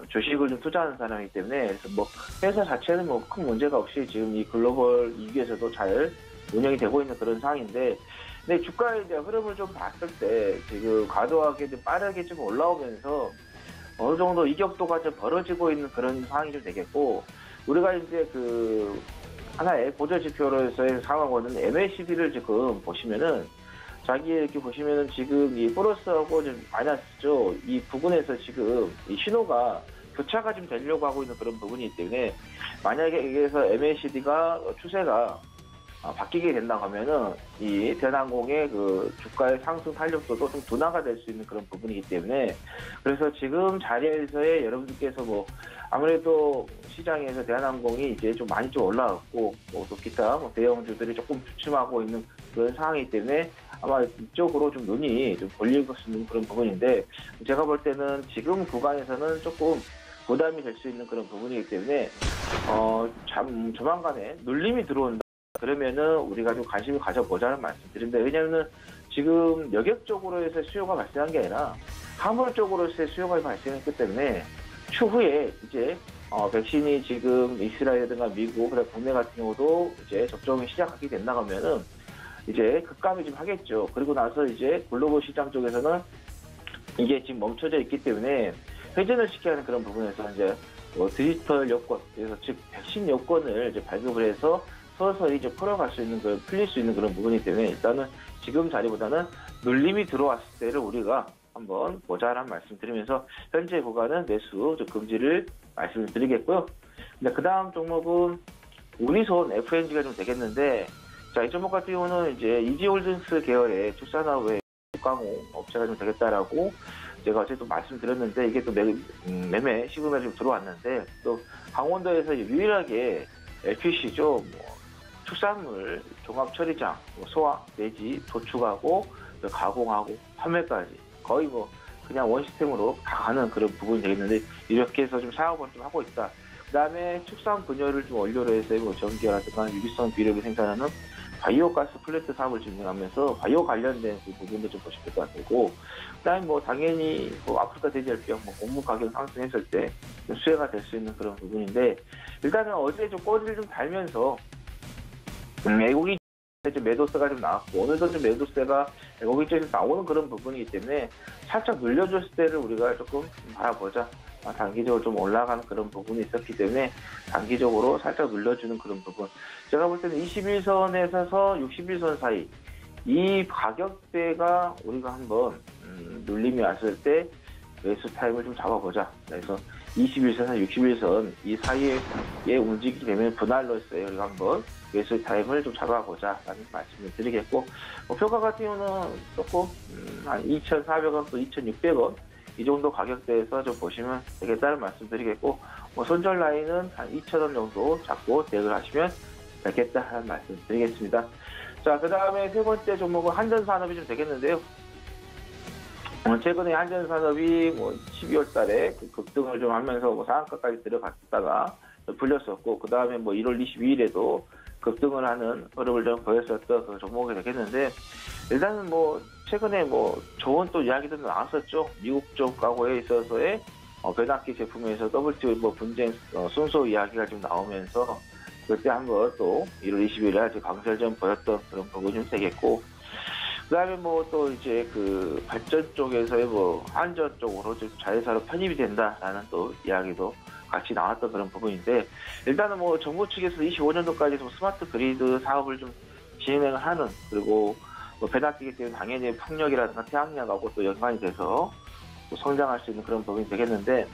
주식을 좀 투자하는 사람이기 때문에 그래서 뭐 회사 자체는 뭐 큰 문제가 없이 지금 이 글로벌 위기에서도 잘 운영이 되고 있는 그런 상황인데 근데 주가의 이제 흐름을 좀 봤을 때 지금 과도하게 좀 빠르게 좀 올라오면서 어느 정도 이격도가 좀 벌어지고 있는 그런 상황이 좀 되겠고 우리가 이제 그 하나의 보조지표로서의 상황은 MACD를 지금 보시면은 자기 이렇게 보시면은 지금 이 플러스하고 좀 마이너스죠. 이 부분에서 지금 이 신호가 교차가 좀 되려고 하고 있는 그런 부분이기 때문에 만약에 여기에서 MACD가 추세가 바뀌게 된다고 하면은 이 대한항공의 그 주가의 상승 탄력도도 좀 둔화가 될 수 있는 그런 부분이기 때문에 그래서 지금 자리에서의 여러분들께서 뭐 아무래도 시장에서 대한항공이 이제 좀 많이 좀 올라왔고 또 기타 뭐 대형주들이 조금 주춤하고 있는 그런 상황이기 때문에 아마 이쪽으로 좀 눈이 좀 몰리고 있는 그런 부분인데 제가 볼 때는 지금 구간에서는 조금 부담이 될 수 있는 그런 부분이기 때문에 조만간에 눌림이 들어온다. 그러면은 우리가 좀 관심을 가져보자는 말씀드립니다. 왜냐하면 지금 여객 쪽으로 해서 수요가 발생한 게 아니라 화물 쪽으로서의 수요가 발생했기 때문에 추후에 이제 백신이 지금 이스라엘이라든가 미국, 그다음 국내 같은 경우도 이제 접종이 시작하게 된다고 하면은 이제 급감이 좀 하겠죠. 그리고 나서 이제 글로벌 시장 쪽에서는 이게 지금 멈춰져 있기 때문에 회전을 시켜야 하는 그런 부분에서 이제 디지털 여권, 그래서 즉 백신 여권을 이제 발급을 해서 서서히 이제 풀어갈 수 있는 풀릴 수 있는 그런 부분이기 때문에 일단은 지금 자리보다는 눌림이 들어왔을 때를 우리가 한번 보자라는 말씀드리면서 현재 구간은 매수 금지를 말씀드리겠고요. 근데 그 다음 종목은 우리손 FNG가 좀 되겠는데 자, 이 종목 같은 경우는 이제 이지홀딩스 계열의 투자사업의 강호 업체가 좀 되겠다라고 제가 어제 또 말씀드렸는데 이게 또 매매 시그널이 좀 들어왔는데 또 강원도에서 유일하게 LPC죠. 축산물 종합처리장 소화 내지 도축하고 가공하고 판매까지 거의 뭐 그냥 원시스템으로 다 가는 그런 부분이 되겠는데 이렇게 해서 좀 사업을 좀 하고 있다. 그다음에 축산 분열을 좀 원료로 해서 뭐 전기라든가 유기성 비료를 생산하는 바이오가스 플랜트 사업을 진행하면서 바이오 관련된 그 부분도 좀 보실 것 같고 그다음에 뭐 당연히 뭐 아프리카 돼지열병 고무 가격 상승했을 때 수혜가 될 수 있는 그런 부분인데 일단은 어제 좀 꼬리를 좀 달면서 외국인 매도세가 좀 나왔고 오늘도 좀 매도세가 외국인 쪽에서 나오는 그런 부분이기 때문에 살짝 눌려줬을 때를 우리가 조금 바라보자. 단기적으로 좀 올라가는 그런 부분이 있었기 때문에 단기적으로 살짝 눌러주는 그런 부분. 제가 볼 때는 21선에서 61선 사이 이 가격대가 우리가 한번 눌림이 왔을 때 매수 타임을 좀 잡아보자. 그래서 21선에서 61선 이 사이에 움직이게 되면 분할로서의 우리가 한번 매수 타임을 좀 잡아보자라는 말씀을 드리겠고, 목표가 같은 경우는 조금 한 2,400원 또 2,600원 이 정도 가격대에서 좀 보시면 되겠다는 말씀드리겠고, 손절 라인은 한 2,000원 정도 잡고 대응을 하시면 되겠다 하는 말씀 드리겠습니다. 자, 그 다음에 세 번째 종목은 한전산업이 좀 되겠는데요. 최근에 한전산업이 12월 달에 급등을 좀 하면서 상한가까지 들어갔다가 풀렸었고, 그 다음에 1월 22일에도 급등을 하는 흐름을 좀 보였었던 그 종목이 되겠는데, 일단은 최근에 좋은 또 이야기도 나왔었죠. 미국 쪽 가구에 있어서의 변압기 제품에서 WTO 분쟁 순서 이야기가 좀 나오면서 그때 한번 또 1월 20일에 강세를 좀 보였던 그런 부분이 좀 되겠고, 그 다음에 또 이제 그 발전 쪽에서의 한전 쪽으로 좀 자회사로 편입이 된다라는 또 이야기도 같이 나왔던 그런 부분인데, 일단은 정부 측에서 25년도까지 스마트 그리드 사업을 좀 진행을 하는, 그리고 배당기기 때문에 당연히 풍력이라든가 태양력하고 또 연관이 돼서 또 성장할 수 있는 그런 부분이 되겠는데,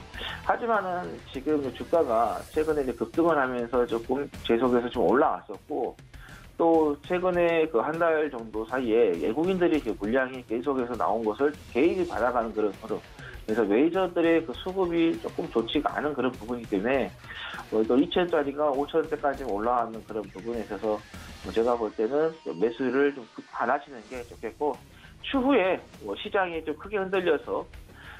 하지만은 지금 주가가 최근에 이제 급등을 하면서 조금 계속해서 좀 올라왔었고, 또 최근에 그 한 달 정도 사이에 외국인들이 물량이 계속해서 나온 것을 개인이 받아가는 그런 흐름. 그래서 메이저들의 그 수급이 조금 좋지가 않은 그런 부분이기 때문에 또 2,000원짜리가 5,000원대까지 올라가는 그런 부분에 있어서 제가 볼 때는 매수를 좀 안 하시는 게 좋겠고, 추후에 시장이 좀 크게 흔들려서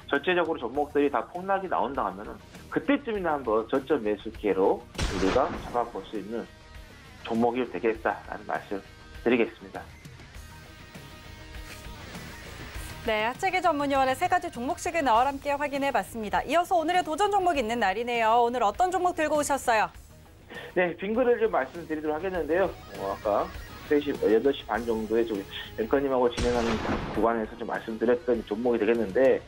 전체적으로 종목들이 다 폭락이 나온다 하면은 그때쯤이나 한번 저점 매수 기회로 우리가 잡아볼 수 있는 종목이 되겠다라는 말씀 드리겠습니다. 네, 하체기 전문위원회 세 가지 종목식을 나와 함께 확인해봤습니다. 이어서 오늘의 도전 종목이 있는 날이네요. 오늘 어떤 종목 들고 오셨어요? 네, 빙그를 좀 말씀드리도록 하겠는데요. 아까 8시 반 정도에 좀 앵커님하고 진행하는 구간에서 좀 말씀드렸던 종목이 되겠는데,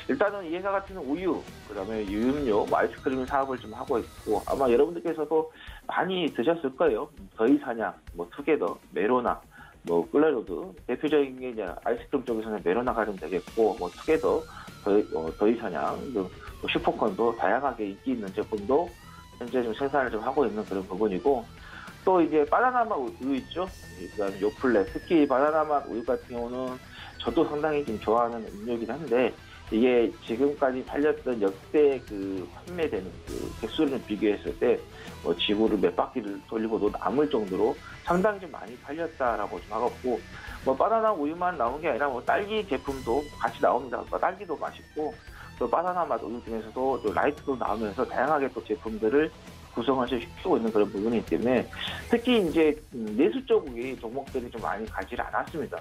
일단은 이 회사 같은 우유, 그다음에 유음료, 아이스크림 사업을 좀 하고 있고, 아마 여러분들께서도 많이 드셨을 거예요. 더이사냥, 투게더, 메로나, 클라로드, 대표적인 게 이제 아이스크림 쪽에서는 메로나가 좀 되겠고, 투게더, 더이사냥, 슈퍼콘도 다양하게 인기 있는 제품도 현재 좀 생산을 좀 하고 있는 그런 부분이고, 또 이제 바나나맛 우유 있죠. 그다음에 요플레, 특히 바나나맛 우유 같은 경우는 저도 상당히 좀 좋아하는 음료이긴 한데, 이게 지금까지 팔렸던 역대 그 판매되는 그 개수를 비교했을 때 지구를 몇 바퀴를 돌리고도 남을 정도로 상당히 좀 많이 팔렸다라고 좀 하고, 바나나 우유만 나온 게 아니라 딸기 제품도 같이 나옵니다. 딸기도 맛있고, 또 바나나 맛 우유 중에서도 또 라이트도 나오면서 다양하게 또 제품들을 구성을 시키고 있는 그런 부분이기 때문에, 특히 이제 내수 쪽의 종목들이 좀 많이 가지를 않았습니다.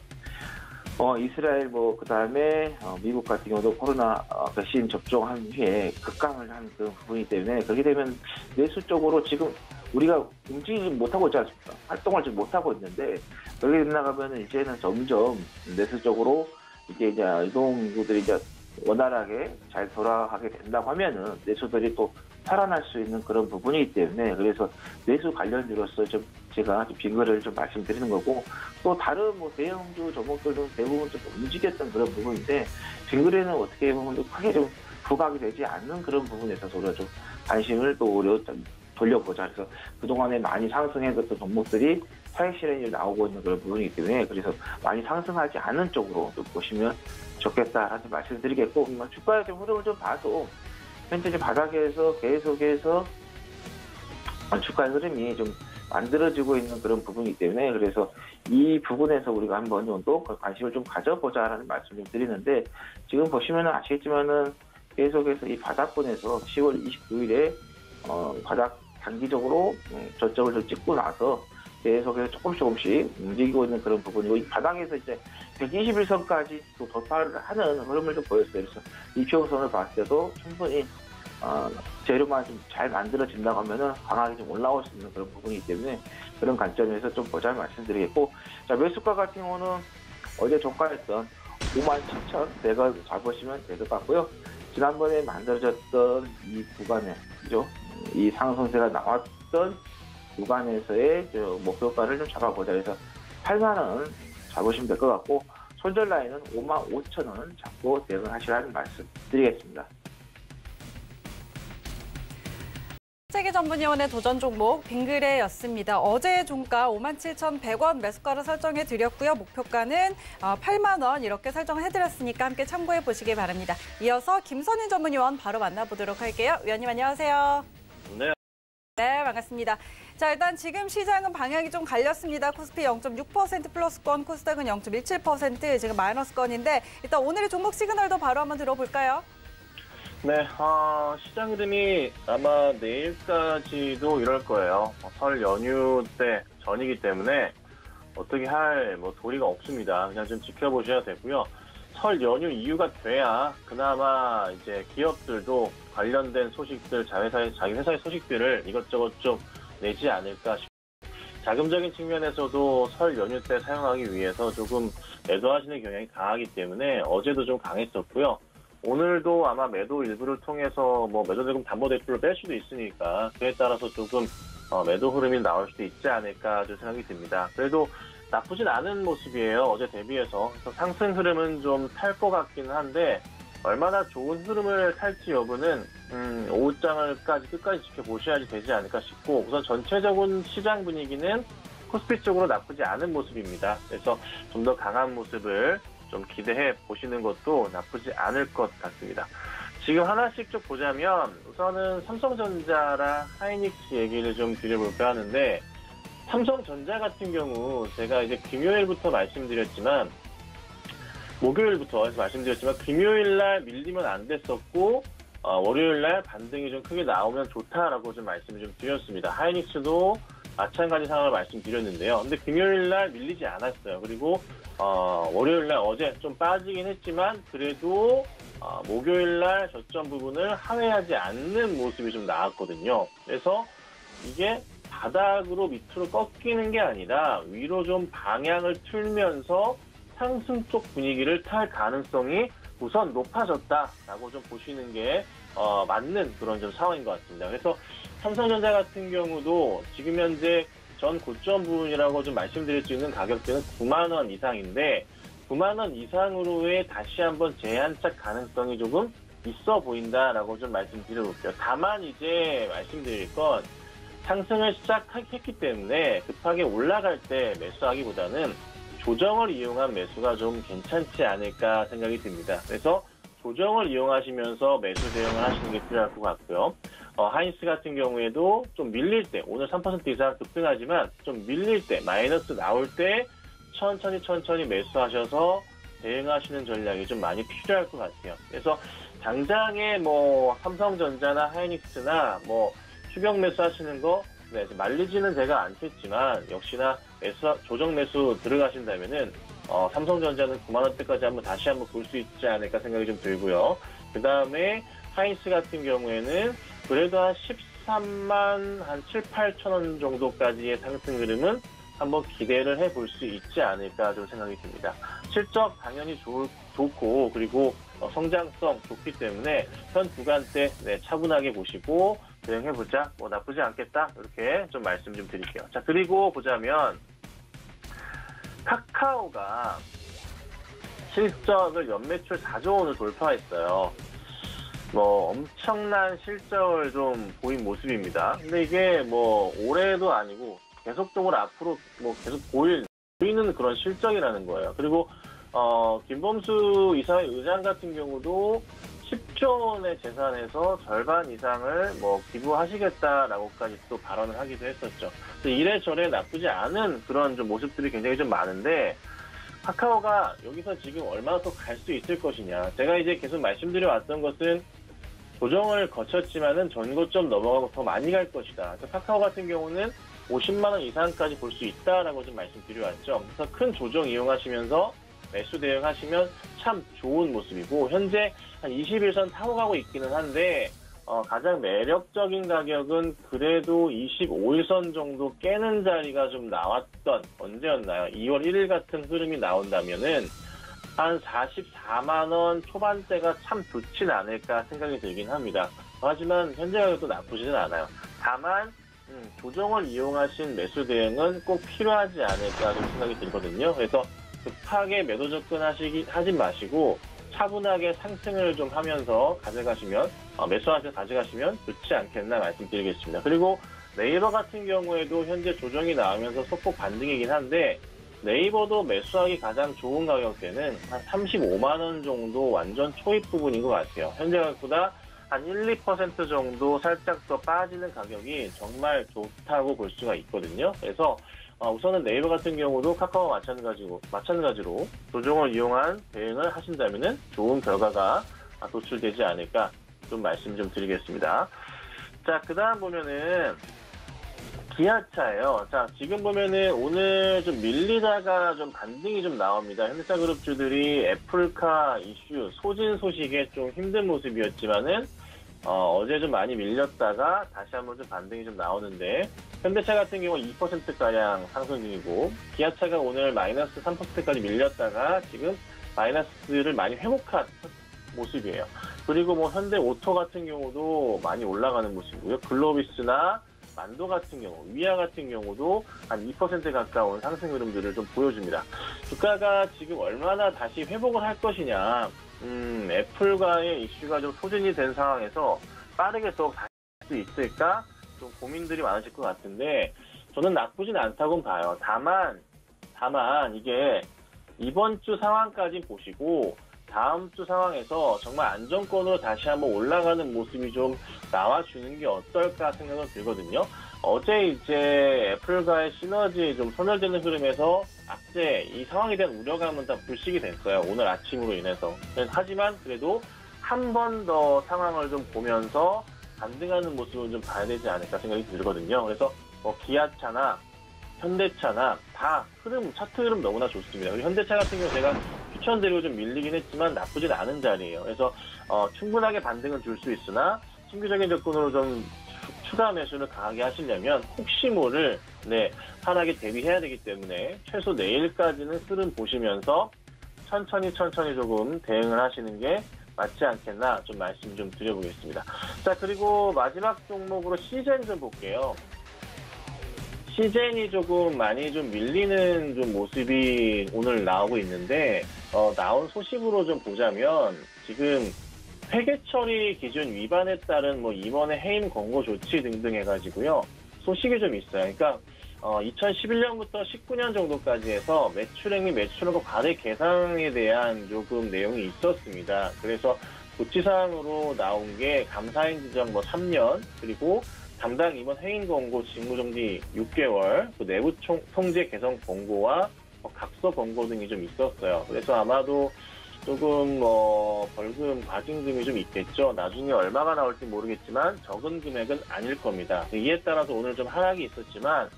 이스라엘 그 다음에 미국 같은 경우도 코로나 백신 접종한 후에 급감을 한 그런 부분이기 때문에, 그렇게 되면 내수 쪽으로 지금 우리가 움직이지 못하고 있지 않습니까? 활동을 지금 못하고 있는데, 그렇게 된다면 이제는 점점 내수 쪽으로 이제 이동인구들이 이제 원활하게 잘 돌아가게 된다고 하면은 내수들이 또 살아날 수 있는 그런 부분이기 때문에, 그래서 내수 관련주로서 좀 제가 빙그를 좀 말씀드리는 거고, 또 다른 대형주 종목들도 대부분 좀 움직였던 그런 부분인데, 빙그에는 어떻게 보면 좀 크게 좀 부각이 되지 않는 그런 부분에 있어서 우리가 좀 관심을 또 돌려보자. 그래서 그동안에 많이 상승했던 종목들이 차익 실현이 나오고 있는 그런 부분이기 때문에, 그래서 많이 상승하지 않은 쪽으로 좀 보시면 좋겠다라는 말씀드리겠고, 주가의 좀 흐름을 좀 봐도 현재 바닥에서 계속해서 주가의 흐름이 좀 만들어지고 있는 그런 부분이기 때문에, 그래서 이 부분에서 우리가 한번 정도 관심을 좀 가져보자라는 말씀을 드리는데, 지금 보시면은 아시겠지만은 계속해서 이 바닥권에서 10월 29일에 바닥 단기적으로 저점을 좀 찍고 나서 계속해서 조금씩 움직이고 있는 그런 부분이고, 이 바닥에서 이제 121선까지 또 돌파를 하는 흐름을 좀 보였어요. 그래서 이평선을 봤을 때도 충분히 재료만 좀 잘 만들어진다고 하면은 강하게 좀 올라올 수 있는 그런 부분이기 때문에, 그런 관점에서 좀 보자는 말씀드리겠고, 자, 매수가 같은 경우는 어제 종가했던 57,100원 잡으시면 될 것 같고요. 지난번에 만들어졌던 이 구간에, 그죠? 이 상승세가 나왔던 구간에서의 목표가를 좀 잡아보자. 그래서 8만 원 잡으시면 될 것 같고, 손절 라인은 55,000원 잡고 대응하시라는 말씀 드리겠습니다. 세계전문위원회 도전 종목 빙그레였습니다. 어제 종가 57,100원 매수가로 설정해 드렸고요. 목표가는 8만 원 이렇게 설정을 해드렸으니까 함께 참고해 보시기 바랍니다. 이어서 김선인 전문위원 바로 만나보도록 할게요. 위원님 안녕하세요. 네. 네, 반갑습니다. 자, 일단 지금 시장은 방향이 좀 갈렸습니다. 코스피 0.6% 플러스권, 코스닥은 0.17% 지금 마이너스권인데 일단 오늘의 종목 시그널도 바로 한번 들어볼까요? 네, 시장 흐름이 아마 내일까지도 이럴 거예요. 설 연휴 때 전이기 때문에 어떻게 할 도리가 없습니다. 그냥 좀 지켜보셔야 되고요. 설 연휴 이후가 돼야 그나마 이제 기업들도 관련된 소식들, 자기 회사의 소식들을 이것저것 좀 내지 않을까 싶습니다. 자금적인 측면에서도 설 연휴 때 사용하기 위해서 조금 매도하시는 경향이 강하기 때문에 어제도 좀 강했었고요. 오늘도 아마 매도 일부를 통해서 매도대금 담보대출을 뺄 수도 있으니까 그에 따라서 조금 매도 흐름이 나올 수도 있지 않을까 좀 생각이 듭니다. 그래도 나쁘진 않은 모습이에요. 어제 대비해서. 그래서 상승 흐름은 좀 탈 것 같긴 한데 얼마나 좋은 흐름을 탈지 여부는 오후장을까지 끝까지 지켜보셔야지 되지 않을까 싶고 우선 전체적인 시장 분위기는 코스피 쪽으로 나쁘지 않은 모습입니다. 그래서 좀 더 강한 모습을 좀 기대해 보시는 것도 나쁘지 않을 것 같습니다. 지금 하나씩 쭉 보자면 우선은 삼성전자랑 하이닉스 얘기를 좀 드려볼까 하는데 삼성전자 같은 경우 제가 이제 금요일부터 말씀드렸지만 목요일부터 말씀드렸지만 금요일날 밀리면 안 됐었고 월요일날 반등이 좀 크게 나오면 좋다라고 좀 말씀을 좀 드렸습니다. 하이닉스도 마찬가지 상황을 말씀드렸는데요. 근데 금요일날 밀리지 않았어요. 그리고 월요일날 어제 좀 빠지긴 했지만 그래도 목요일날 저점 부분을 하회하지 않는 모습이 좀 나왔거든요. 그래서 이게 바닥으로 밑으로 꺾이는 게 아니라 위로 좀 방향을 틀면서 상승 쪽 분위기를 탈 가능성이 우선 높아졌다라고 좀 보시는 게 맞는 그런 좀 상황인 것 같습니다. 그래서 삼성전자 같은 경우도 지금 현재 전 고점 부분이라고 좀 말씀드릴 수 있는 가격대는 9만 원 이상인데 9만 원 이상으로의 다시 한번 재안착 가능성이 조금 있어 보인다라고 좀 말씀드려볼게요. 다만 이제 말씀드릴 건 상승을 시작했기 때문에 급하게 올라갈 때 매수하기보다는 조정을 이용한 매수가 좀 괜찮지 않을까 생각이 듭니다. 그래서 조정을 이용하시면서 매수 대응을 하시는 게 필요할 것 같고요. 하이닉스 같은 경우에도 좀 밀릴 때, 오늘 3% 이상 급등하지만 좀 밀릴 때, 마이너스 나올 때 천천히 매수하셔서 대응하시는 전략이 좀 많이 필요할 것 같아요. 그래서 당장에 삼성전자나 하이닉스나 추격 매수 하시는 거 말리지는 제가 않겠지만 역시나 조정 매수 들어가신다면은 삼성전자는 9만 원대까지 다시 한번 볼 수 있지 않을까 생각이 좀 들고요. 그 다음에 하이닉스 같은 경우에는 그래도 한 13만 한 7, 8천 원 정도까지의 상승 흐름은 한번 기대를 해볼 수 있지 않을까 좀 생각이 듭니다. 실적 당연히 좋고 그리고 성장성 좋기 때문에 현 구간대 차분하게 보시고 대응해보자. 나쁘지 않겠다. 이렇게 좀 말씀 좀 드릴게요. 자, 그리고 보자면 카카오가 실적을 연매출 4조 원을 돌파했어요. 엄청난 실적을 좀 보인 모습입니다. 근데 이게 올해도 아니고 계속적으로 앞으로 계속 보이는 그런 실적이라는 거예요. 그리고 김범수 이사회 의장 같은 경우도 10조 원의 재산에서 절반 이상을 기부하시겠다라고까지 또 발언을 하기도 했었죠. 이래저래 나쁘지 않은 그런 좀 모습들이 굉장히 좀 많은데 카카오가 여기서 지금 얼마나 더 갈 수 있을 것이냐. 제가 이제 계속 말씀드려왔던 것은 조정을 거쳤지만은 전고점 넘어가고 더 많이 갈 것이다. 카카오 같은 경우는 50만 원 이상까지 볼 수 있다라고 좀 말씀드려왔죠. 그래서 큰 조정 이용하시면서 매수 대응하시면 참 좋은 모습이고 현재 한 21선 타고 가고 있기는 한데 가장 매력적인 가격은 그래도 25일선 정도 깨는 자리가 좀 나왔던 언제였나요? 2월 1일 같은 흐름이 나온다면은 한 44만 원 초반대가 참 좋진 않을까 생각이 들긴 합니다. 하지만 현재 가격도 나쁘지는 않아요. 다만 조정을 이용하신 매수 대응은 꼭 필요하지 않을까 좀 생각이 들거든요. 그래서 급하게 매도 접근하지 마시고 차분하게 상승을 좀 하면서 매수하셔서 가져가시면 좋지 않겠나 말씀드리겠습니다. 그리고 네이버 같은 경우에도 현재 조정이 나오면서 소폭 반등이긴 한데 네이버도 매수하기 가장 좋은 가격대는 한 35만 원 정도 완전 초입 부분인 것 같아요. 현재 가격보다 한 1, 2% 정도 살짝 더 빠지는 가격이 정말 좋다고 볼 수가 있거든요. 그래서 우선은 네이버 같은 경우도 카카오와 마찬가지로 조정을 이용한 대응을 하신다면은 좋은 결과가 도출되지 않을까 좀 말씀 좀 드리겠습니다. 자, 그 다음 보면은 기아차예요. 자, 지금 보면은 오늘 좀 밀리다가 좀 반등이 좀 나옵니다. 현대차그룹주들이 애플카 이슈, 소진 소식에 좀 힘든 모습이었지만은 어제 좀 많이 밀렸다가 다시 한번 좀 반등이 좀 나오는데 현대차 같은 경우 2%가량 상승 중이고 기아차가 오늘 마이너스 3%까지 밀렸다가 지금 마이너스를 많이 회복한 모습이에요. 그리고 뭐 현대오토 같은 경우도 많이 올라가는 모습이고요. 글로비스나 만도 같은 경우, 위아 같은 경우도 한 2% 가까운 상승 흐름들을 좀 보여줍니다. 주가가 지금 얼마나 다시 회복을 할 것이냐, 애플과의 이슈가 좀 소진이 된 상황에서 빠르게 더 갈 수 있을까? 좀 고민들이 많으실 것 같은데, 저는 나쁘진 않다고 봐요. 다만, 이게 이번 주 상황까지 보시고, 다음 주 상황에서 정말 안정권으로 다시 한번 올라가는 모습이 좀 나와주는 게 어떨까 생각은 들거든요. 어제 이제 애플과의 시너지 좀 소멸되는 흐름에서 악재, 이 상황에 대한 우려감은 다 불식이 됐어요. 오늘 아침으로 인해서. 하지만 그래도 한 번 더 상황을 좀 보면서 반등하는 모습을 좀 봐야 되지 않을까 생각이 들거든요. 그래서 기아차나 현대차나 다 차트 흐름 너무나 좋습니다. 그리고 현대차 같은 경우 제가 추천드리고 좀 밀리긴 했지만 나쁘진 않은 자리예요. 그래서 충분하게 반등은 줄 수 있으나 신규적인 접근으로 좀 추가 매수를 강하게 하시려면 혹시 모를 하락에 대비해야 되기 때문에 최소 내일까지는 흐름 보시면서 천천히 조금 대응을 하시는 게 맞지 않겠나 좀 말씀 좀 드려보겠습니다. 자, 그리고 마지막 종목으로 시젠 좀 볼게요. 시젠이 조금 많이 좀 밀리는 좀 모습이 오늘 나오고 있는데, 나온 소식으로 좀 보자면, 지금 회계 처리 기준 위반에 따른 이번에 해임 권고 조치 등등 해가지고요, 소식이 좀 있어요. 그러니까, 2011년부터 19년 정도까지 해서 매출액 및 매출액과 과대 계상에 대한 조금 내용이 있었습니다. 그래서 조치사항으로 나온 게 감사인 지정 3년, 그리고 담당 임원 해임 권고 직무정지 6개월, 또 내부 통제 개선 권고와 각서 권고 등이 좀 있었어요. 그래서 아마도 조금 벌금 과징금이 좀 있겠죠. 나중에 얼마가 나올지 모르겠지만 적은 금액은 아닐 겁니다. 이에 따라서 오늘 좀 하락이 있었지만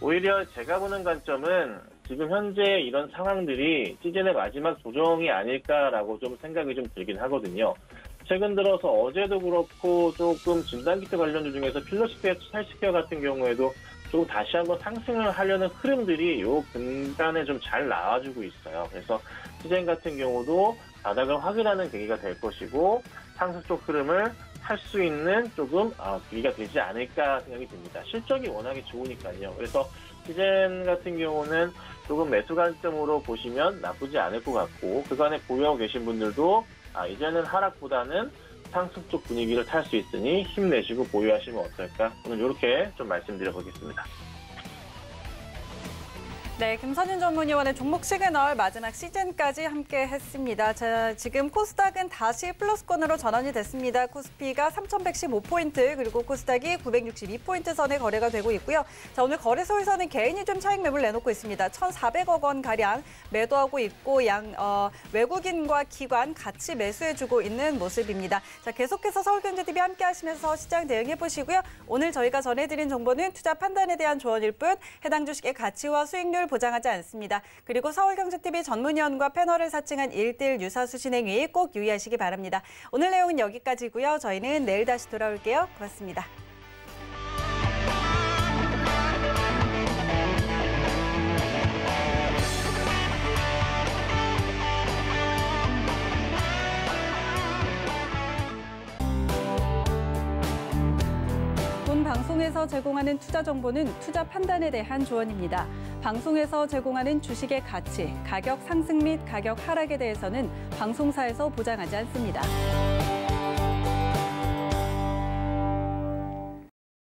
오히려 제가 보는 관점은 지금 현재 이런 상황들이 시즌의 마지막 조정이 아닐까라고 좀 생각이 좀 들긴 하거든요. 최근 들어서 어제도 그렇고 조금 진단키트 관련주 중에서 필로시페어, 찰시케어 같은 경우에도 조금 다시 한번 상승을 하려는 흐름들이 요 근간에 좀 잘 나와주고 있어요. 그래서 시젠 같은 경우도 바닥을 확인하는 계기가 될 것이고 상승 쪽 흐름을 할 수 있는 조금 계기가 되지 않을까 생각이 듭니다. 실적이 워낙에 좋으니까요. 그래서 시젠 같은 경우는 조금 매수 관점으로 보시면 나쁘지 않을 것 같고 그간에 보유하고 계신 분들도 이제는 하락보다는 상승 쪽 분위기를 탈 수 있으니 힘내시고 보유하시면 어떨까? 오늘 이렇게 좀 말씀드려보겠습니다. 네, 김선윤 전문위원의 종목 시그널 마지막 시즌까지 함께 했습니다. 자, 지금 코스닥은 다시 플러스권으로 전환이 됐습니다. 코스피가 3,115포인트, 그리고 코스닥이 962포인트 선에 거래가 되고 있고요. 자, 오늘 거래소에서는 개인이 좀 차익 매물 내놓고 있습니다. 1,400억 원 가량 매도하고 있고 외국인과 기관 같이 매수해주고 있는 모습입니다. 자, 계속해서 서울경제TV 함께 하시면서 시장 대응해 보시고요. 오늘 저희가 전해드린 정보는 투자 판단에 대한 조언일 뿐 해당 주식의 가치와 수익률 보장하지 않습니다. 그리고 서울경제TV 전문위원과 패널을 사칭한 1:1 유사수 진행위 꼭 유의하시기 바랍니다. 오늘 내용은 여기까지고요. 저희는 내일 다시 돌아올게요. 고맙습니다. 방송에서 제공하는 투자 정보는 투자 판단에 대한 조언입니다. 방송에서 제공하는 주식의 가치, 가격 상승 및 가격 하락에 대해서는 방송사에서 보장하지 않습니다.